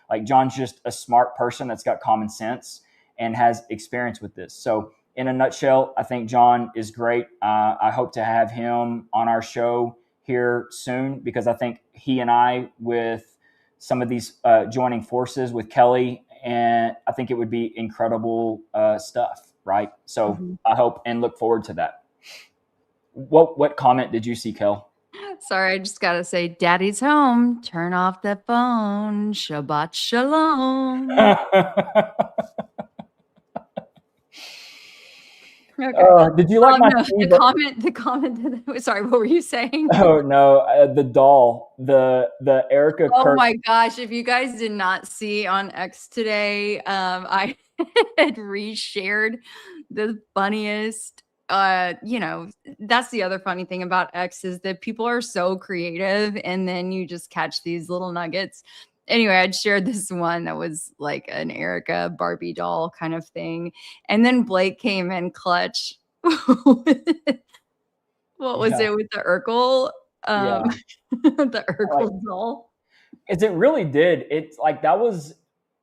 like John's just a smart person that's got common sense and has experience with this. So in a nutshell, I think John is great. I hope to have him on our show here soon because I think he and I, with some of these joining forces with Kelly, and I think it would be incredible stuff, right? So I hope and look forward to that. What comment did you see, Kel? Sorry, I just got to say, Daddy's home. Turn off the phone. Shabbat shalom. Okay. Did you like the comment? Sorry, what were you saying? Oh no, the doll, the Erica. Oh my gosh! If you guys did not see on X today, I had reshared the funniest. That's the other funny thing about X is that people are so creative, and then you just catch these little nuggets. Anyway, I'd shared this one that was like an Erica Barbie doll kind of thing. And then Blake came in clutch. What was it with the Urkel? The Urkel doll. It really did. It's like that was,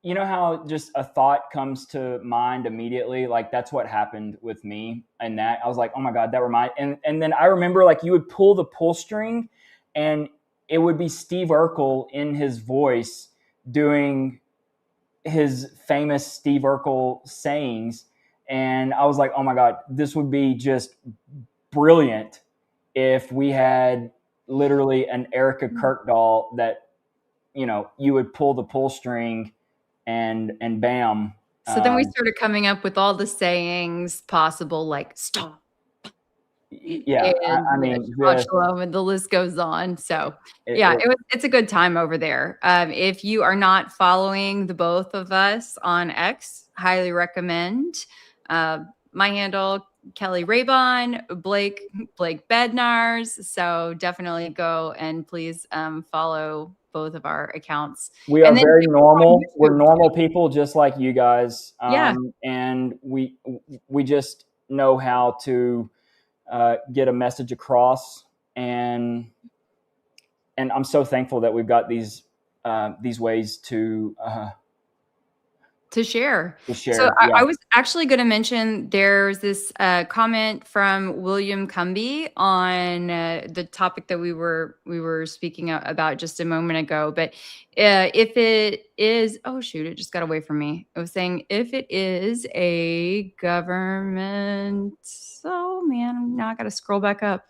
you know how just a thought comes to mind immediately? Like that's what happened with me. And that I was like, oh my God, that reminds. And then I remember like you would pull the pull string and it would be Steve Urkel in his voice doing his famous Steve Urkel sayings. And I was like, oh my God, this would be just brilliant if we had literally an Erica Kirk doll that, you would pull the pull string and bam. So then we started coming up with all the sayings possible, like stop. Yeah, I mean, and the list goes on. So it's a good time over there. If you are not following the both of us on X, highly recommend. My handle, Kelly Raybon, Blake Bednars. So definitely go and please follow both of our accounts. We are very normal. We're normal people just like you guys. And we just know how to get a message across, and I'm so thankful that we've got these ways to to share. To share, So yeah. I was actually going to mention there's this comment from William Cumby on the topic that we were speaking about just a moment ago. But if it is, oh shoot, it just got away from me. It was saying if it is a government, oh man, now I got to scroll back up.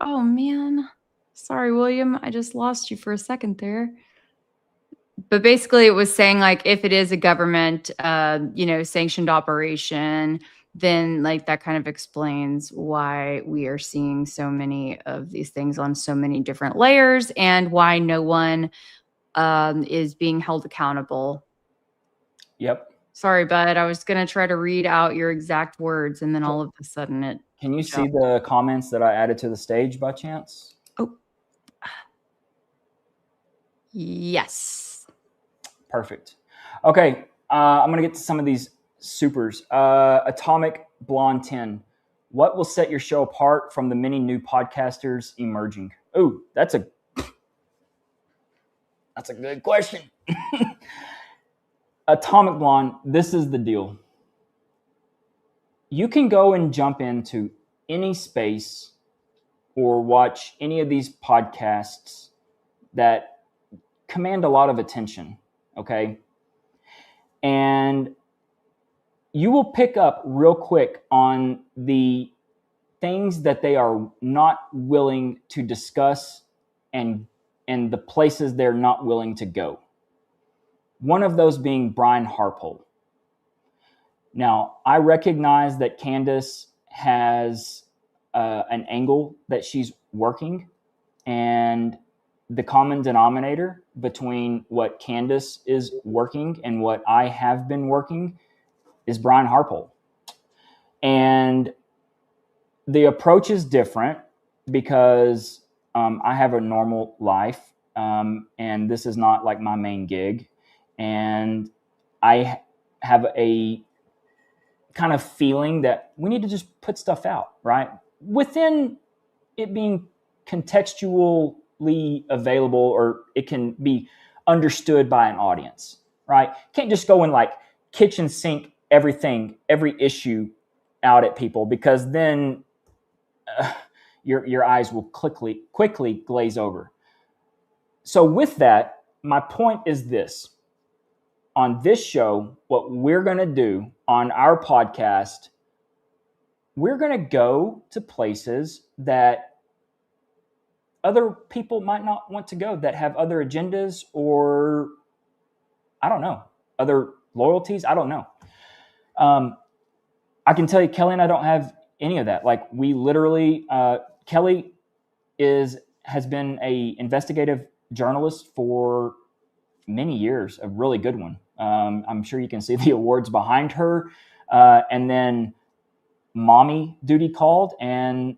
Oh man, sorry, William, I just lost you for a second there. But basically, it was saying like if it is a government, sanctioned operation, then like that kind of explains why we are seeing so many of these things on so many different layers, and why no one is being held accountable. Yep. Sorry, bud. I was gonna try to read out your exact words, and then all of a sudden it. Can you see the comments that I added to the stage by chance? Oh, yes. Perfect. Okay, I'm going to get to some of these supers. Atomic Blonde 10. What will set your show apart from the many new podcasters emerging? Oh, that's a good question. Atomic Blonde, this is the deal. You can go and jump into any space or watch any of these podcasts that command a lot of attention, okay? And you will pick up real quick on the things that they are not willing to discuss and the places they're not willing to go. One of those being Brian Harpole. Now, I recognize that Candace has an angle that she's working, and the common denominator between what Candace is working and what I have been working is Brian Harpole. And the approach is different because I have a normal life, and this is not like my main gig. And I have a kind of feeling that we need to just put stuff out, right? Within it being contextually available, or it can be understood by an audience, right? Can't just go and like kitchen sink everything, every issue out at people, because then your eyes will quickly glaze over. So with that, my point is this. On this show, what we're going to do on our podcast, we're going to go to places that other people might not want to go, that have other agendas, or I don't know, other loyalties. I don't know. I can tell you, Kelly and I don't have any of that. Like, we literally, Kelly has been a investigative journalist for many years, a really good one. I'm sure you can see the awards behind her. And then mommy duty called, and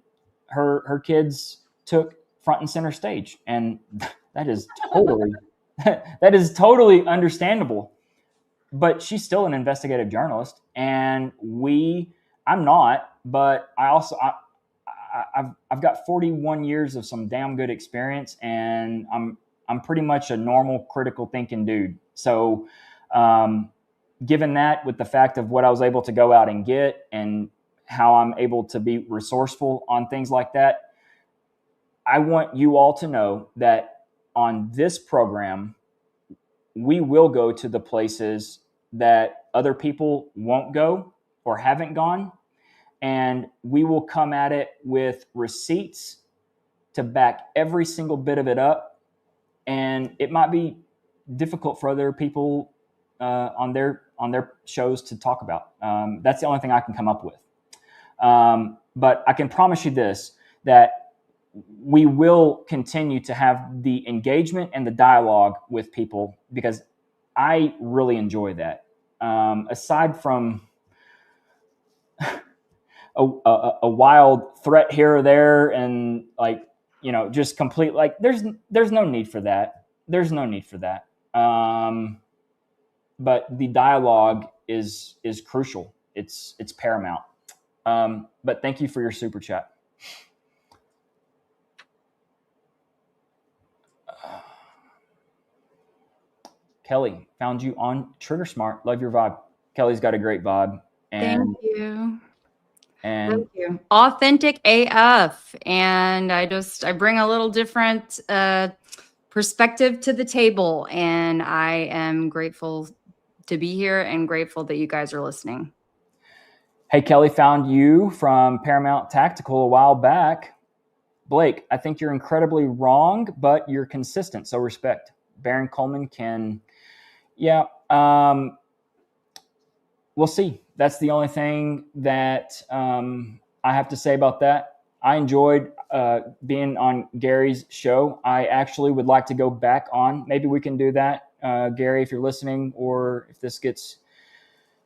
her kids took front and center stage. And that is totally understandable. But she's still an investigative journalist, and I'm not, but I've got 41 years of some damn good experience, and I'm pretty much a normal critical thinking dude. So, given that, with the fact of what I was able to go out and get, and how I'm able to be resourceful on things like that, I want you all to know that on this program, we will go to the places that other people won't go or haven't gone. And we will come at it with receipts to back every single bit of it up. And it might be difficult for other people on their shows to talk about. That's the only thing I can come up with. But I can promise you this, that we will continue to have the engagement and the dialogue with people, because I really enjoy that. Aside from a wild threat here or there, and like, just complete, like, there's no need for that. There's no need for that. But the dialogue is crucial. It's paramount. But thank you for your super chat. Kelly, found you on Trigger Smart. Love your vibe. Kelly's got a great vibe. Thank you. And Thank you. Authentic AF. And I bring a little different perspective to the table. And I am grateful to be here and grateful that you guys are listening. hey, Kelly, found you from Paramount Tactical a while back. Blake, I think you're incredibly wrong, but you're consistent. So respect. Baron Coleman can, we'll see. That's the only thing that I have to say about that. I enjoyed being on Gary's show. I actually would like to go back on. Maybe we can do that, Gary, if you're listening, or if this gets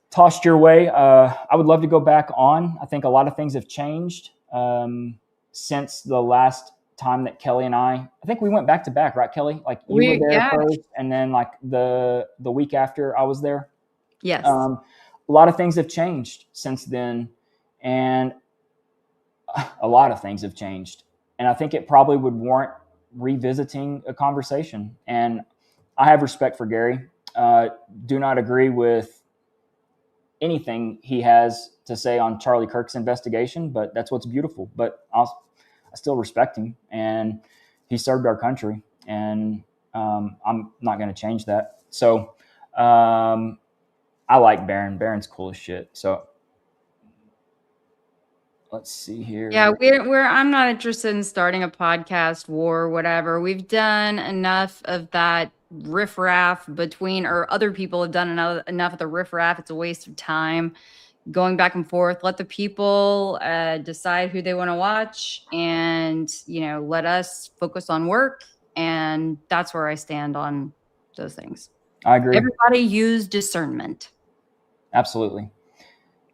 tossed your way. I would love to go back on. I think a lot of things have changed since the last time that Kelly and I think we went back to back, right, Kelly? Like you were there first, and then like the week after I was there. Yes. A lot of things have changed since then, and a lot of things have changed. And I think it probably would warrant revisiting a conversation. And I have respect for Gary. Do not agree with anything he has to say on Charlie Kirk's investigation, but that's what's beautiful. But I still respect him, and he served our country, and I'm not going to change that. So I like Baron. Baron's cool as shit. So let's see here. Yeah, I'm not interested in starting a podcast war, whatever. We've done enough of that riffraff or other people have done enough of the riffraff. It's a waste of time going back and forth. Let the people decide who they want to watch, and let us focus on work. And that's where I stand on those things. I agree. Everybody use discernment. Absolutely.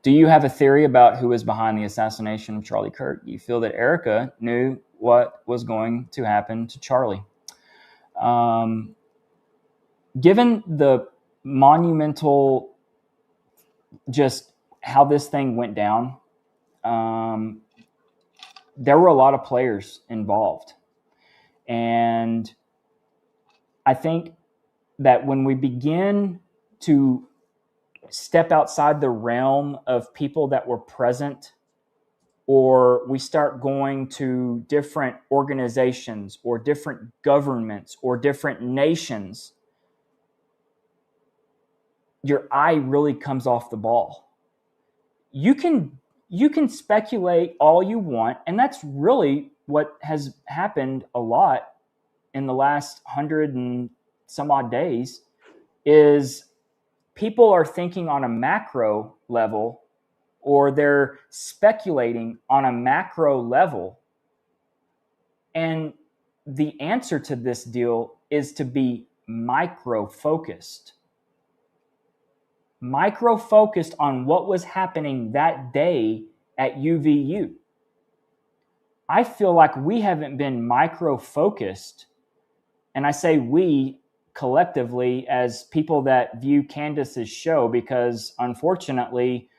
Do you have a theory about who is behind the assassination of Charlie Kirk? You feel that Erica knew what was going to happen to Charlie. Given the monumental, just how this thing went down, there were a lot of players involved. And I think that when we begin to step outside the realm of people that were present, or we start going to different organizations or different governments or different nations, your eye really comes off the ball. You can speculate all you want, and that's really what has happened a lot in the last 100 and some odd days, is people are thinking on a macro level, or they're speculating on a macro level. And the answer to this deal is to be micro-focused. Micro-focused on what was happening that day at UVU. I feel like we haven't been micro-focused, and I say we collectively as people that view Candace's show, because unfortunately,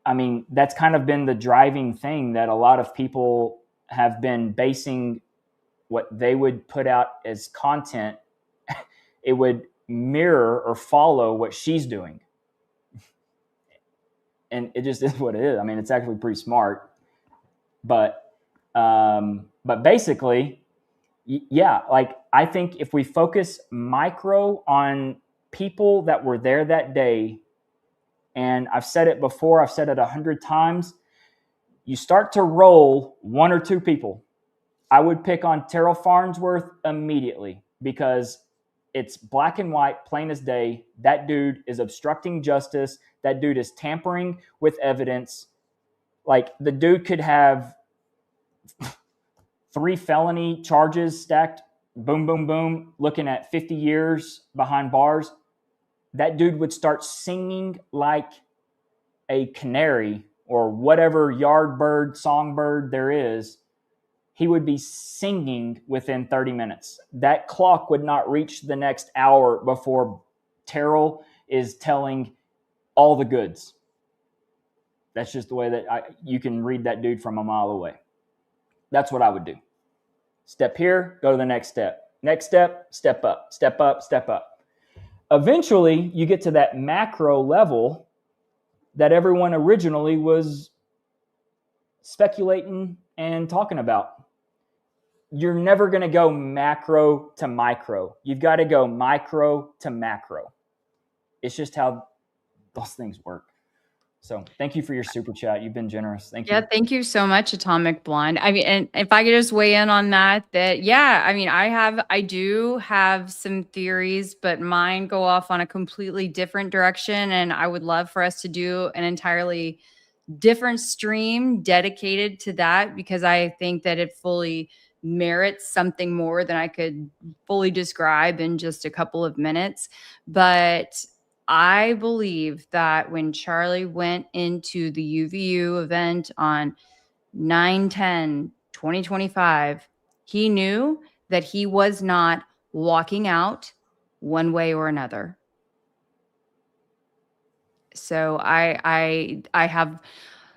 I mean, that's kind of been the driving thing that a lot of people have been basing what they would put out as content. It would mirror or follow what she's doing. And it just is what it is. I mean, it's actually pretty smart, but basically, yeah, like I think if we focus micro on people that were there that day, and I've said it before, I've said it 100 times, you start to roll one or two people. I would pick on Terrell Farnsworth immediately, because it's black and white, plain as day. That dude is obstructing justice. That dude is tampering with evidence. Like, the dude could have 3 felony charges stacked, boom, boom, boom, looking at 50 years behind bars. That dude would start singing like a canary or whatever yard bird, songbird there is. He would be singing within 30 minutes. That clock would not reach the next hour before Terrell is telling all the goods. That's just the way that you can read that dude from a mile away. That's what I would do. Step here, go to the next step. Next step, step up, step up, step up. eventually you get to that macro level that everyone originally was speculating and talking about. You're never going to go macro to micro. You've got to go micro to macro. It's just how those things work. So thank you for your super chat. You've been generous. Thank you. Yeah, thank you so much, Atomic Blonde. I mean, and if I could just weigh in on that, yeah, I mean, I do have some theories, but mine go off on a completely different direction. And I would love for us to do an entirely different stream dedicated to that, because I think that it fully merits something more than I could fully describe in just a couple of minutes. But I believe that when Charlie went into the UVU event on 9/10/2025, he knew that he was not walking out one way or another. So I have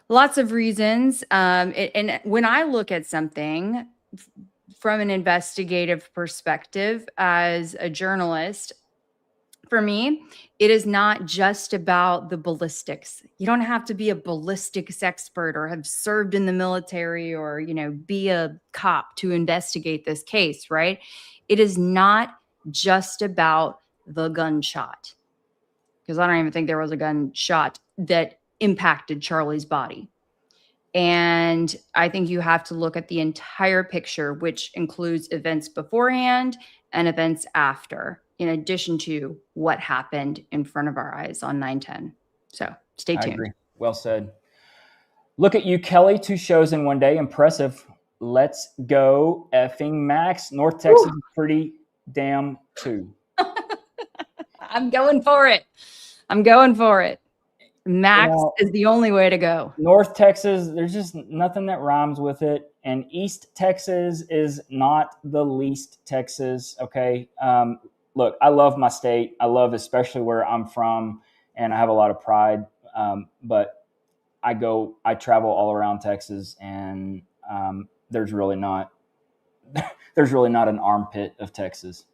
lots of reasons. And when I look at something from an investigative perspective as a journalist, for me, it is not just about the ballistics. You don't have to be a ballistics expert or have served in the military or, be a cop to investigate this case, right? It is not just about the gunshot, because I don't even think there was a gunshot that impacted Charlie's body. And I think you have to look at the entire picture, which includes events beforehand and events after, in addition to what happened in front of our eyes on 9/10. So stay tuned. I agree. Well said. Look at you, Kelly. 2 shows in one day. Impressive. Let's go effing Max. North Texas is pretty damn too. I'm going for it. Max is the only way to go. North Texas, there's just nothing that rhymes with it. And East Texas is not the least Texas, okay? Look, I love my state. I love especially where I'm from, and I have a lot of pride. But I travel all around Texas, and there's really not an armpit of Texas.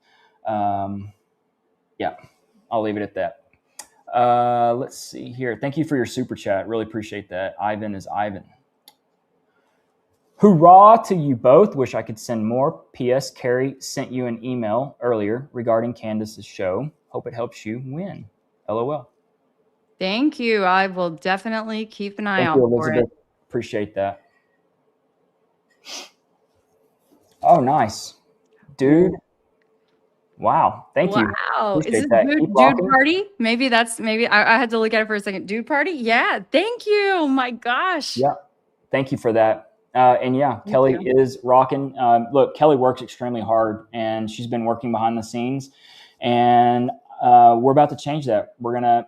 Yeah, I'll leave it at that. Let's see here. Thank you for your super chat. Really appreciate that. Ivan is Ivan. Hurrah to you both. Wish I could send more. P.S. Carrie sent you an email earlier regarding Candace's show. Hope it helps you win. LOL. Thank you. I will definitely keep an eye out for it. Appreciate that. Oh, nice. Dude. Wow. Thank you. Wow. Is this dude party? Maybe I had to look at it for a second. Dude party? Yeah. Thank you. Oh my gosh. Yeah. Thank you for that. And yeah, Kelly is rocking. Look, Kelly works extremely hard, and she's been working behind the scenes, and we're about to change that. We're going to,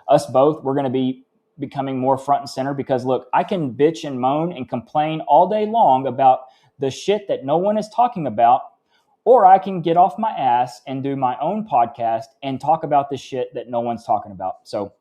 us both, we're going to be becoming more front and center, because look, I can bitch and moan and complain all day long about the shit that no one is talking about, or I can get off my ass and do my own podcast and talk about the shit that no one's talking about. So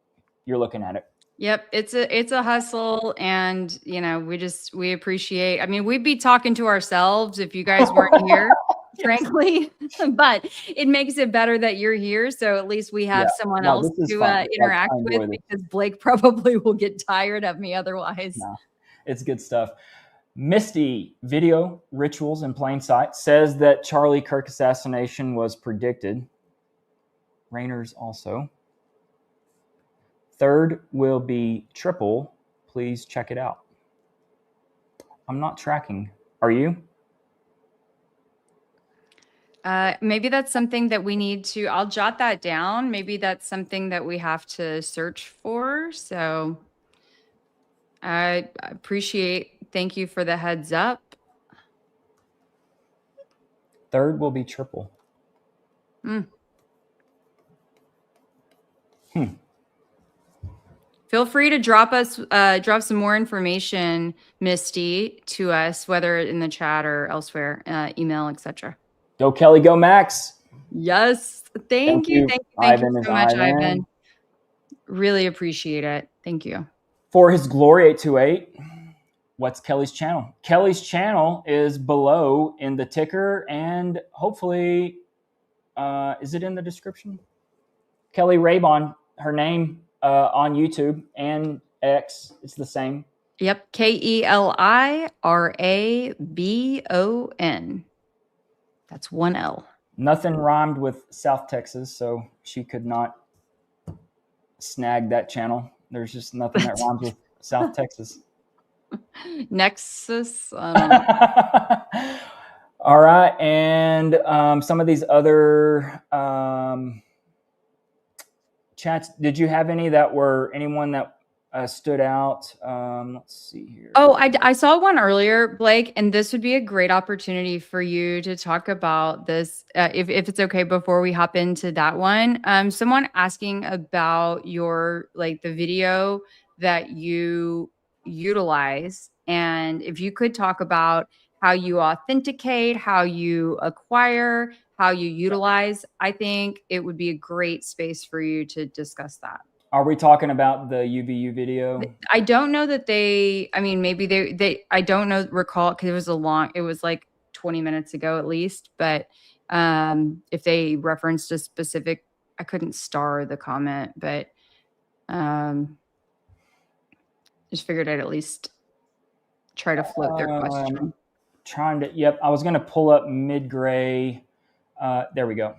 you're looking at it. Yep. It's a hustle, and we appreciate, I mean, we'd be talking to ourselves if you guys weren't here, frankly, but it makes it better that you're here. So at least we have someone else to interact with, because Blake probably will get tired of me otherwise. No, it's good stuff. Misty, video rituals in plain sight, says that Charlie Kirk assassination was predicted. Rainers also. Third will be triple. Please check it out. I'm not tracking. Are you? Maybe that's something that we need to, I'll jot that down. Maybe that's something that we have to search for. So I appreciate, thank you for the heads up. Third will be triple. Feel free to drop some more information, Misty, to us, whether in the chat or elsewhere, email, etc. Go Kelly, go Max. Yes. Thank you so much, Ivan. Really appreciate it. Thank you. For his glory 828, what's Kelly's channel? Kelly's channel is below in the ticker, and hopefully, is it in the description? Kelly Raybon, her name on YouTube and X, it's the same. Yep. KELIRABON. That's one L. Nothing rhymed with South Texas, so she could not snag that channel. There's just nothing that rhymes with South Texas. Nexus. I don't know. All right, and some of these other chats. Did you have any that were anyone that stood out? Let's see here. Oh, I saw one earlier, Blake, and this would be a great opportunity for you to talk about this, if it's okay, before we hop into that one. Someone asking about your, like, the video that you utilize, and if you could talk about how you authenticate, how you acquire, how you utilize, I think it would be a great space for you to discuss that. Are we talking about the UVU video? I don't know that maybe I don't know, recall, because it was like 20 minutes ago at least, but if they referenced a specific, I couldn't star the comment, but just figured I'd at least try to float their question. Yep, I was going to pull up mid-gray. There we go.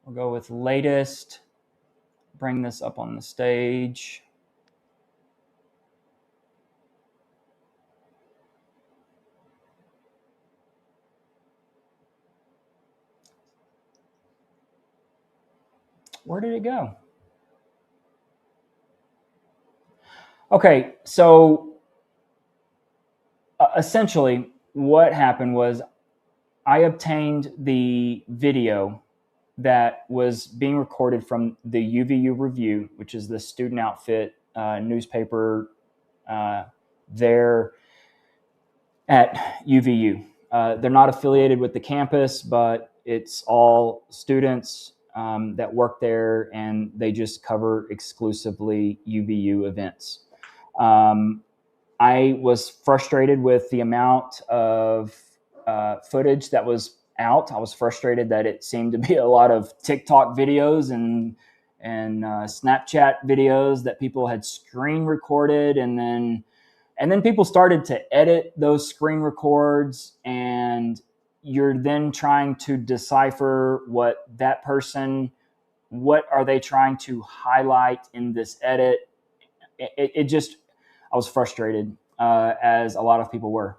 We'll go with latest. Bring this up on the stage. Where did it go? Okay, so essentially what happened was I obtained the video that was being recorded from the UVU Review, which is the student outfit newspaper there at UVU. They're not affiliated with the campus, but it's all students that work there, and they just cover exclusively UVU events. I was frustrated with the amount of footage that was out. I was frustrated that it seemed to be a lot of TikTok videos and Snapchat videos that people had screen recorded, and then people started to edit those screen records, and you're then trying to decipher what are they trying to highlight in this edit. I was frustrated, as a lot of people were.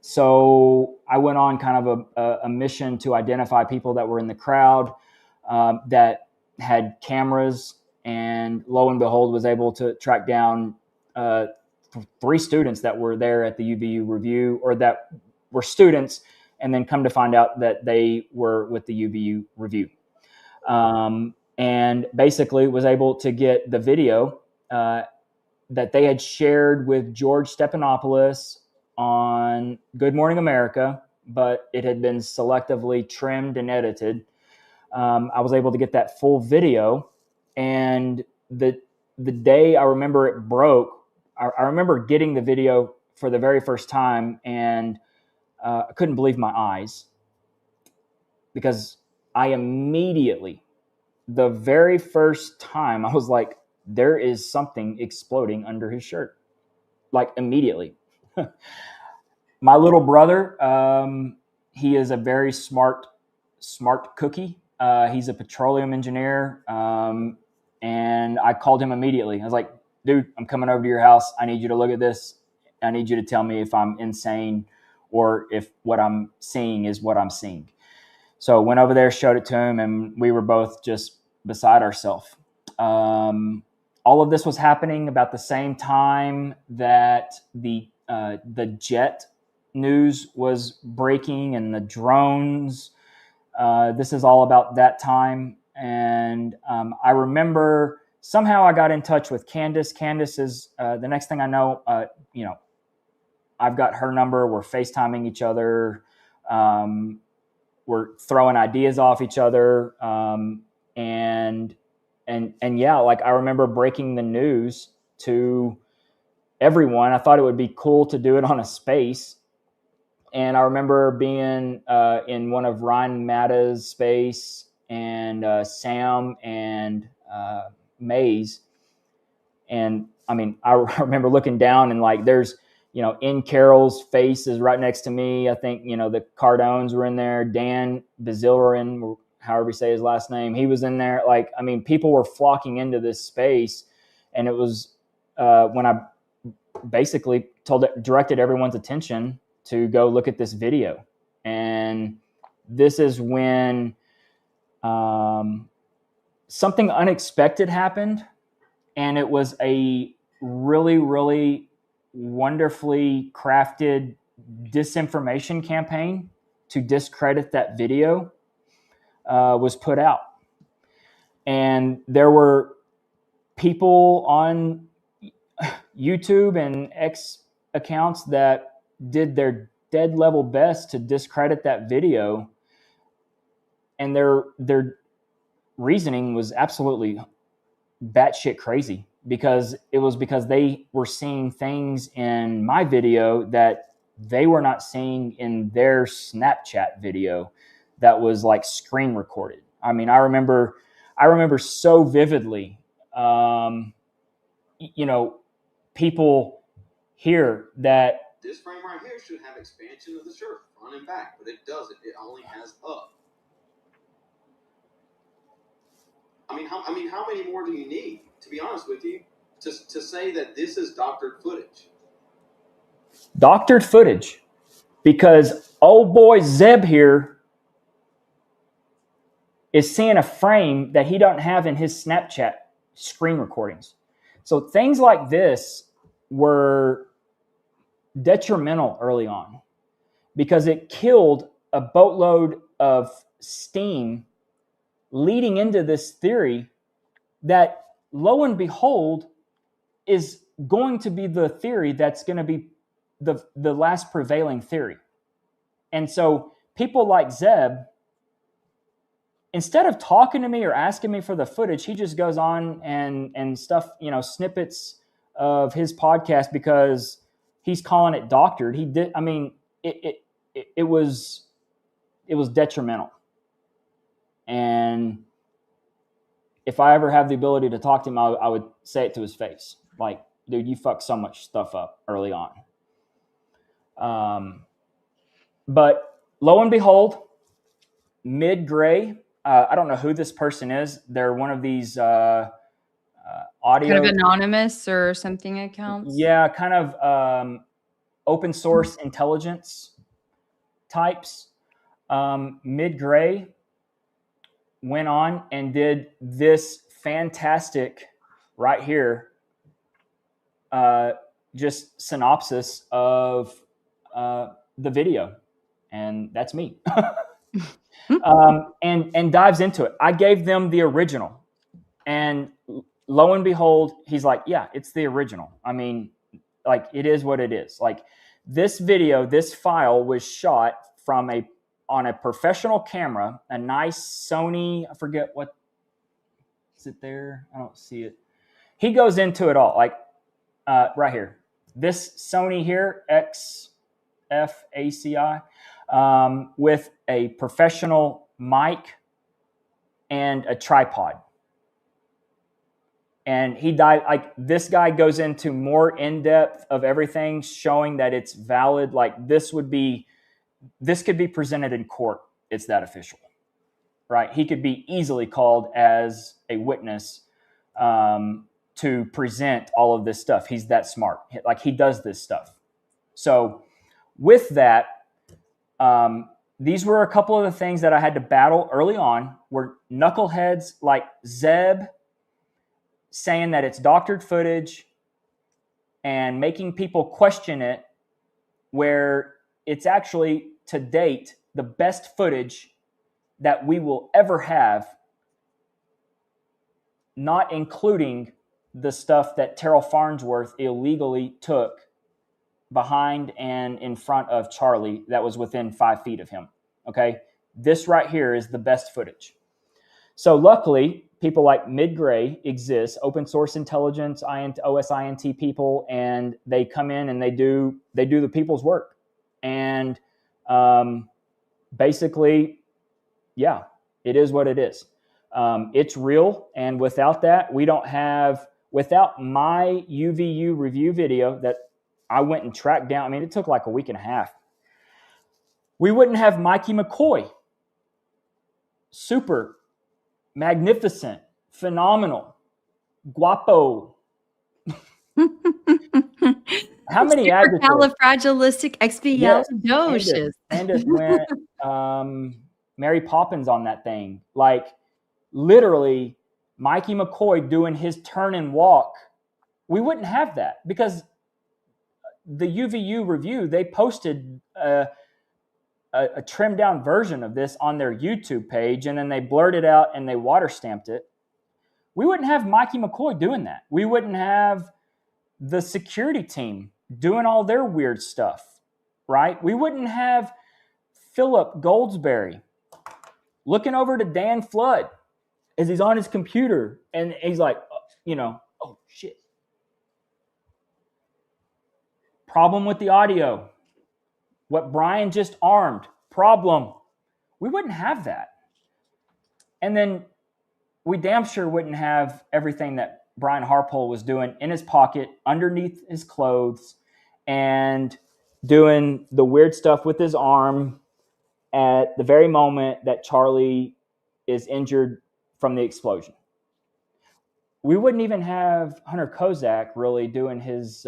So I went on kind of a mission to identify people that were in the crowd that had cameras, and lo and behold, was able to track down 3 students that were there at the UVU Review, or that were students, and then come to find out that they were with the UVU Review. And basically was able to get the video that they had shared with George Stephanopoulos on Good Morning America, but it had been selectively trimmed and edited. I was able to get that full video, and the day I remember it broke, I remember getting the video for the very first time, and I couldn't believe my eyes, because I immediately, the very first time, I was like, there is something exploding under his shirt, like immediately. My little brother, he is a very smart cookie. He's a petroleum engineer, and I called him immediately. I was like, dude, I'm coming over to your house. I need you to look at this. I need you to tell me if I'm insane or if what I'm seeing is what I'm seeing. So went over there, showed it to him, and we were both just beside ourselves. All of this was happening about the same time that the jet news was breaking, and the drones. This is all about that time. And I remember somehow I got in touch with Candace. Candace is the next thing I know, I've got her number. We're FaceTiming each other. We're throwing ideas off each other. And yeah, like I remember breaking the news to everyone. I thought it would be cool to do it on a space. And I remember being in one of Ryan Matta's space, and Sam and Maze. And I mean, I remember looking down and like there's, in Carol's face is right next to me. I think, the Cardones were in there. Dan Bazilrin, however you say his last name, he was in there. Like, I mean, people were flocking into this space. And it was when I basically directed everyone's attention to go look at this video. And this is when something unexpected happened. And it was a really, really wonderfully crafted disinformation campaign to discredit that video was put out. And there were people on YouTube and X accounts that did their dead level best to discredit that video. And their reasoning was absolutely batshit crazy because they were seeing things in my video that they were not seeing in their Snapchat video that was like screen recorded. I mean, I remember so vividly, people here that this frame right here should have expansion of the shirt front and back, but it doesn't. It only has up. I mean, how many more do you need, to be honest with you, to say that this is doctored footage? Doctored footage, because old boy Zeb here is seeing a frame that he doesn't have in his Snapchat screen recordings. So things like this were detrimental early on because it killed a boatload of steam leading into this theory that, lo and behold, is going to be the theory that's going to be the last prevailing theory. And so people like Zeb, instead of talking to me or asking me for the footage, he just goes on and stuff, snippets of his podcast because he's calling it doctored. He did. I mean, it was detrimental. And if I ever have the ability to talk to him, I would say it to his face. Like, dude, you fucked so much stuff up early on. But lo and behold, Mid-Gray, I don't know who this person is. They're one of these audio... Kind of anonymous or something accounts? Yeah, kind of open source intelligence types. Mid-Gray went on and did this fantastic right here, just synopsis of the video. And that's me. And dives into it. I gave them the original. And lo and behold, he's like, yeah, it's the original. I mean, like, it is what it is. Like, this video, this file was shot on a professional camera, a nice Sony, I forget what, is it there? I don't see it. He goes into it all, like right here. This Sony here, XFACI, with a professional mic and a tripod. And this guy goes into more in-depth of everything, showing that it's valid. Like, this could be presented in court. It's that official, right? He could be easily called as a witness to present all of this stuff. He's that smart. Like, he does this stuff. So with that, these were a couple of the things that I had to battle early on, were knuckleheads like Zeb saying that it's doctored footage and making people question it, where it's actually, to date, the best footage that we will ever have, not including the stuff that Terrell Farnsworth illegally took behind and in front of Charlie that was within 5 feet of him. Okay? This right here is the best footage. So luckily, people like Mid-Gray exist, open source intelligence, OSINT people, and they come in and they do the people's work. And basically, yeah, It is what it is. It's real. And without that, without my UVU review video that I went and tracked down, I mean, it took like a week and a half. We wouldn't have Mikey McCoy. Super, magnificent, phenomenal, guapo. How many adjectives? Supercalifragilisticexpialidocious. Candace went Mary Poppins on that thing. Like, literally, Mikey McCoy doing his turn and walk. We wouldn't have that because the UVU review, they posted a trimmed down version of this on their YouTube page, and then they blurred it out and they water stamped it. We wouldn't have Mikey McCoy doing that. We wouldn't have the security team doing all their weird stuff, right? We wouldn't have Philip Goldsberry looking over to Dan Flood as he's on his computer and he's like, oh shit. Problem with the audio. What Brian just armed. Problem. We wouldn't have that. And then we damn sure wouldn't have everything that Brian Harpole was doing in his pocket, underneath his clothes, and doing the weird stuff with his arm at the very moment that Charlie is injured from the explosion. We wouldn't even have Hunter Kozak really doing his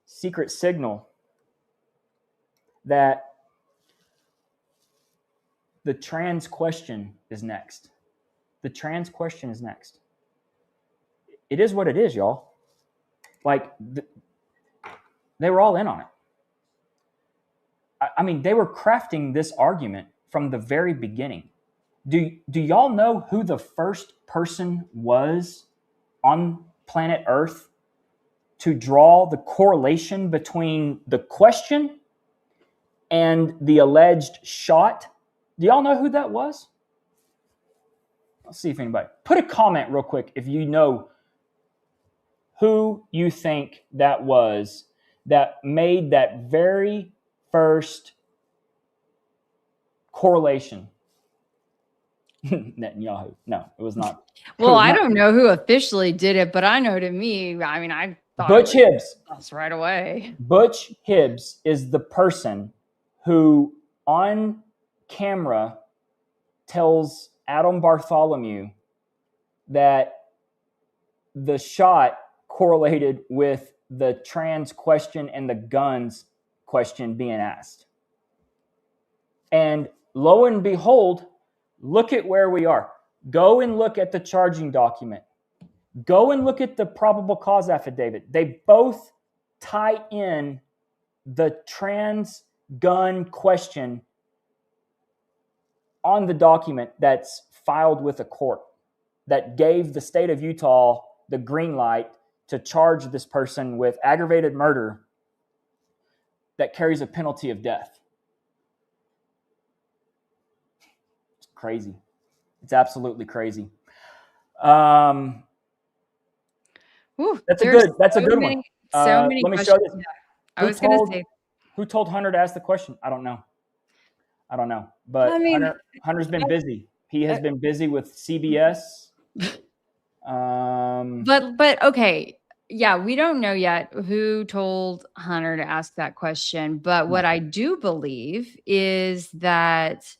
secret signal that the trans question is next. The trans question is next. It is what it is, y'all. Like, they were all in on it. I mean, they were crafting this argument from the very beginning. Do y'all know who the first person was on planet Earth to draw the correlation between the question and the alleged shot? Do y'all know who that was? Let's see if anybody. Put a comment real quick if you know who you think that was that made that very first correlation. Netanyahu. No, it was not. Well, I don't know who officially did it, but I know to me, I mean, I thought Butch Hibbs. us right away. Butch Hibbs is the person who on camera tells Adam Bartholomew that the shot correlated with the trans question and the guns question being asked. And lo and behold, look at where we are. Go and look at the charging document. Go and look at the probable cause affidavit. They both tie in the trans gun question on the document that's filed with a court that gave the state of Utah the green light to charge this person with aggravated murder that carries a penalty of death. It's crazy. It's absolutely crazy. Ooh, that's a good one. So many let me questions. show this. I was going to say, who told Hunter to ask the question? I don't know. But I mean, Hunter's been busy. He has been busy with CBS. But okay. Yeah, we don't know yet who told Hunter to ask that question. But what I do believe is that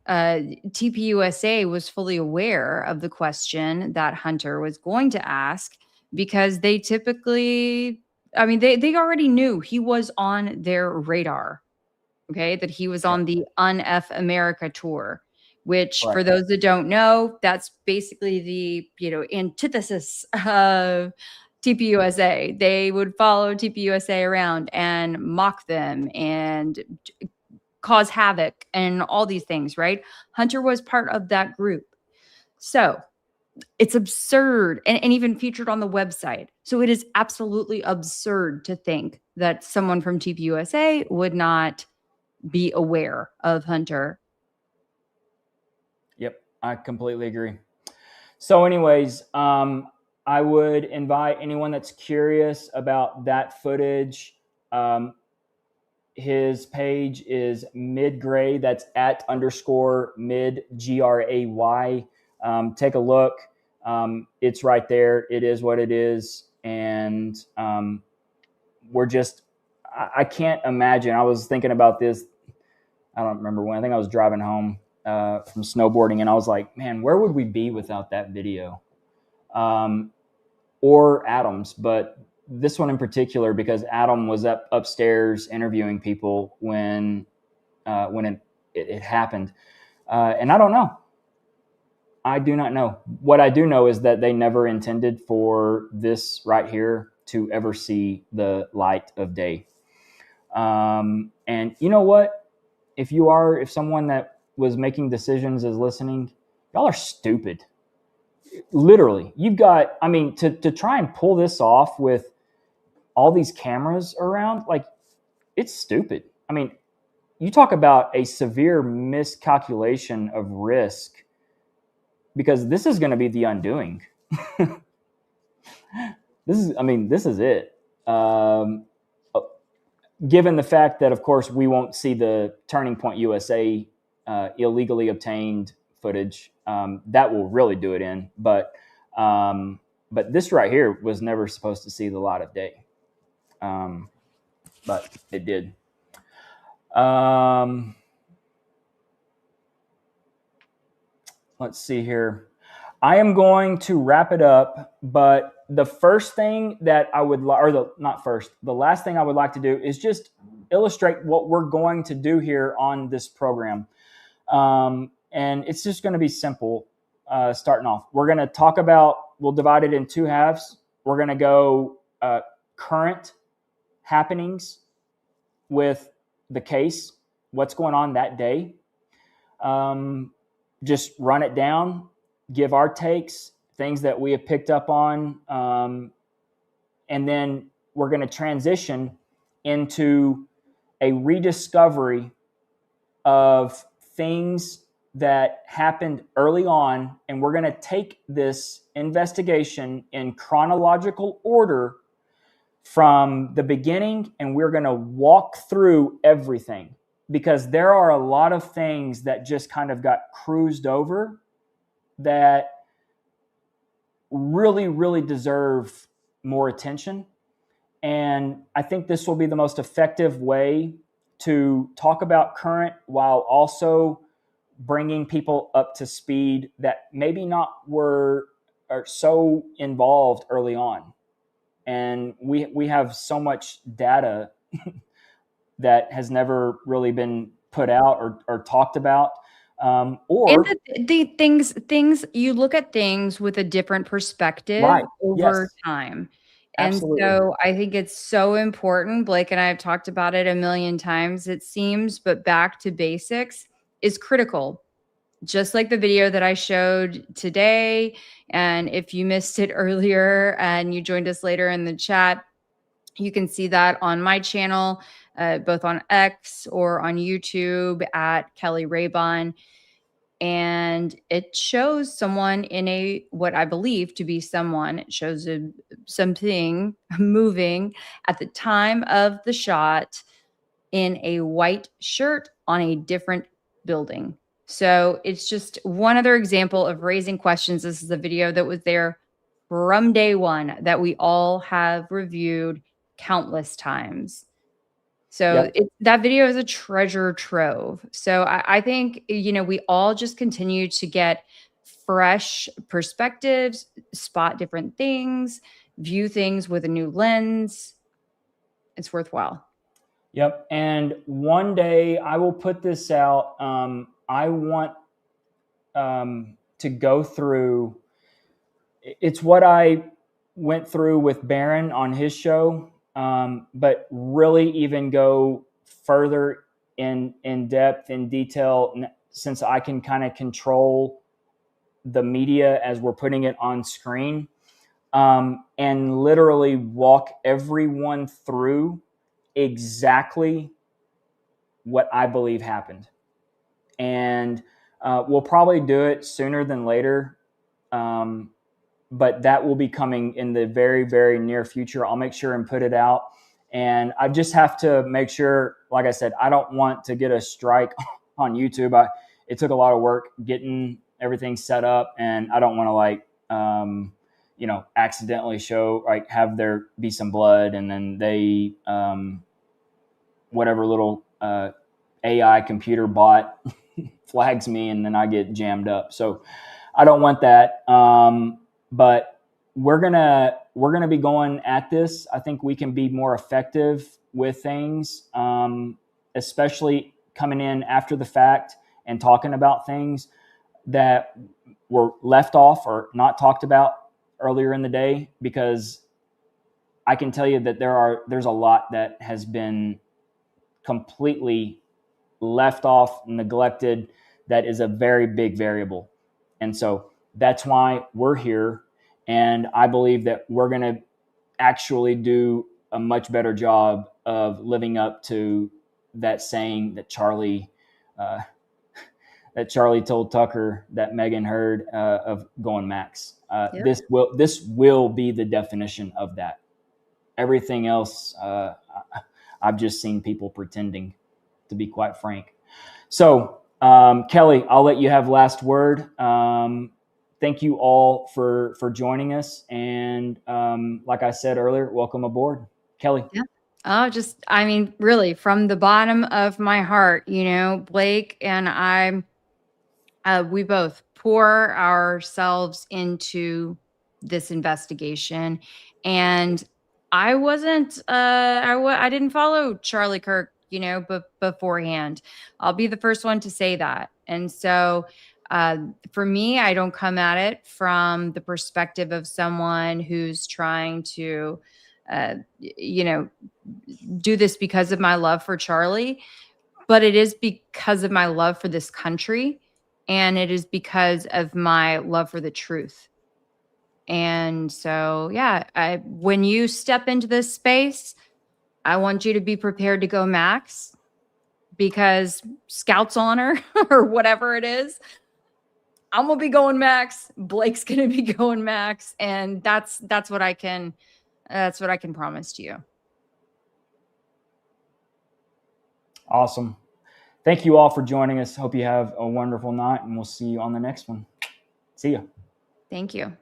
TPUSA was fully aware of the question that Hunter was going to ask because they typically, I mean, they already knew he was on their radar. Okay, that he was on the Un-F America tour, which for those that don't know, that's basically the antithesis of TPUSA. They would follow TPUSA around and mock them and cause havoc and all these things, right? Hunter was part of that group. So it's absurd and even featured on the website. So it is absolutely absurd to think that someone from TPUSA would not be aware of Hunter. Yep, I completely agree. So anyways, I would invite anyone that's curious about that footage. His page is midgray. That's at _ mid GRAY. Take a look. It's right there. It is what it is. And we're just, I can't imagine. I was thinking about this. I don't remember when. I think I was driving home from snowboarding, and I was like, man, where would we be without that video? Or Adam's, but this one in particular, because Adam was upstairs interviewing people when it happened. And I don't know. I do not know. What I do know is that they never intended for this right here to ever see the light of day. And you know what? If someone that was making decisions is listening, y'all are stupid. Literally, you've got, I mean, to try and pull this off with all these cameras around, like, it's stupid. I mean, you talk about a severe miscalculation of risk, because this is going to be the undoing. This is it. Given the fact that, of course, we won't see the Turning Point USA illegally obtained footage, that will really do it in. But this right here was never supposed to see the light of day. But it did. Let's see here. I am going to wrap it up, but the first thing that I would the last thing I would like to do is just illustrate what we're going to do here on this program. And it's just going to be simple. Starting off, we're going to talk about, we'll divide it in two halves. We're going to go current happenings with the case, what's going on that day. Just run it down, give our takes, things that we have picked up on. And then we're going to transition into a rediscovery of things that happened early on. And we're going to take this investigation in chronological order from the beginning, and we're going to walk through everything, because there are a lot of things that just kind of got cruised over that really, really deserve more attention. And I think this will be the most effective way to talk about current while also bringing people up to speed that maybe not are so involved early on. And we have so much data that has never really been put out or talked about. And the things you look at things with a different perspective over time. Absolutely. And so I think it's so important. Blake and I have talked about it a million times, it seems, but back to basics is critical. Just like the video that I showed today. And if you missed it earlier and you joined us later in the chat, you can see that on my channel, both on X or on YouTube at Kelly Raybon. And it shows someone in what I believe to be someone. It shows something moving at the time of the shot in a white shirt on a different building. So it's just one other example of raising questions. This is a video that was there from day one that we all have reviewed countless times. So that video is a treasure trove. So I think, we all just continue to get fresh perspectives, spot different things, view things with a new lens. It's worthwhile. Yep. And one day I will put this out. I want to go through, it's what I went through with Barron on his show, but really even go further in depth, in detail, since I can kind of control the media as we're putting it on screen, and literally walk everyone through exactly what I believe happened. And we'll probably do it sooner than later, but that will be coming in the very, very near future. I'll make sure and put it out. And I just have to make sure, like I said, I don't want to get a strike on YouTube. It took a lot of work getting everything set up, and I don't want to accidentally show, like, have there be some blood, and then they, whatever little AI computer bot flags me, and then I get jammed up. So I don't want that. But we're gonna be going at this. I think we can be more effective with things, especially coming in after the fact and talking about things that were left off or not talked about earlier in the day, because I can tell you that there's a lot that has been completely left off, neglected, that is a very big variable. And so that's why we're here. And I believe that we're going to actually do a much better job of living up to that saying that Charlie told Tucker that Megan heard, of going max. Yep. This will be the definition of that. Everything else, I've just seen people pretending, to be quite frank. So, Kelly, I'll let you have last word. Thank you all for joining us. And like I said earlier, welcome aboard. Kelly. Yeah. Oh, really, from the bottom of my heart, Blake and I, we both pour ourselves into this investigation. And I wasn't, I didn't follow Charlie Kirk, beforehand. I'll be the first one to say that. And so, for me, I don't come at it from the perspective of someone who's trying to, do this because of my love for Charlie, but it is because of my love for this country, and it is because of my love for the truth. And so, yeah, when you step into this space, I want you to be prepared to go max, because Scout's honor or whatever it is, I'm gonna be going max. Blake's gonna be going max, and that's what I can promise to you. Awesome. Thank you all for joining us. Hope you have a wonderful night, and we'll see you on the next one. See ya. Thank you.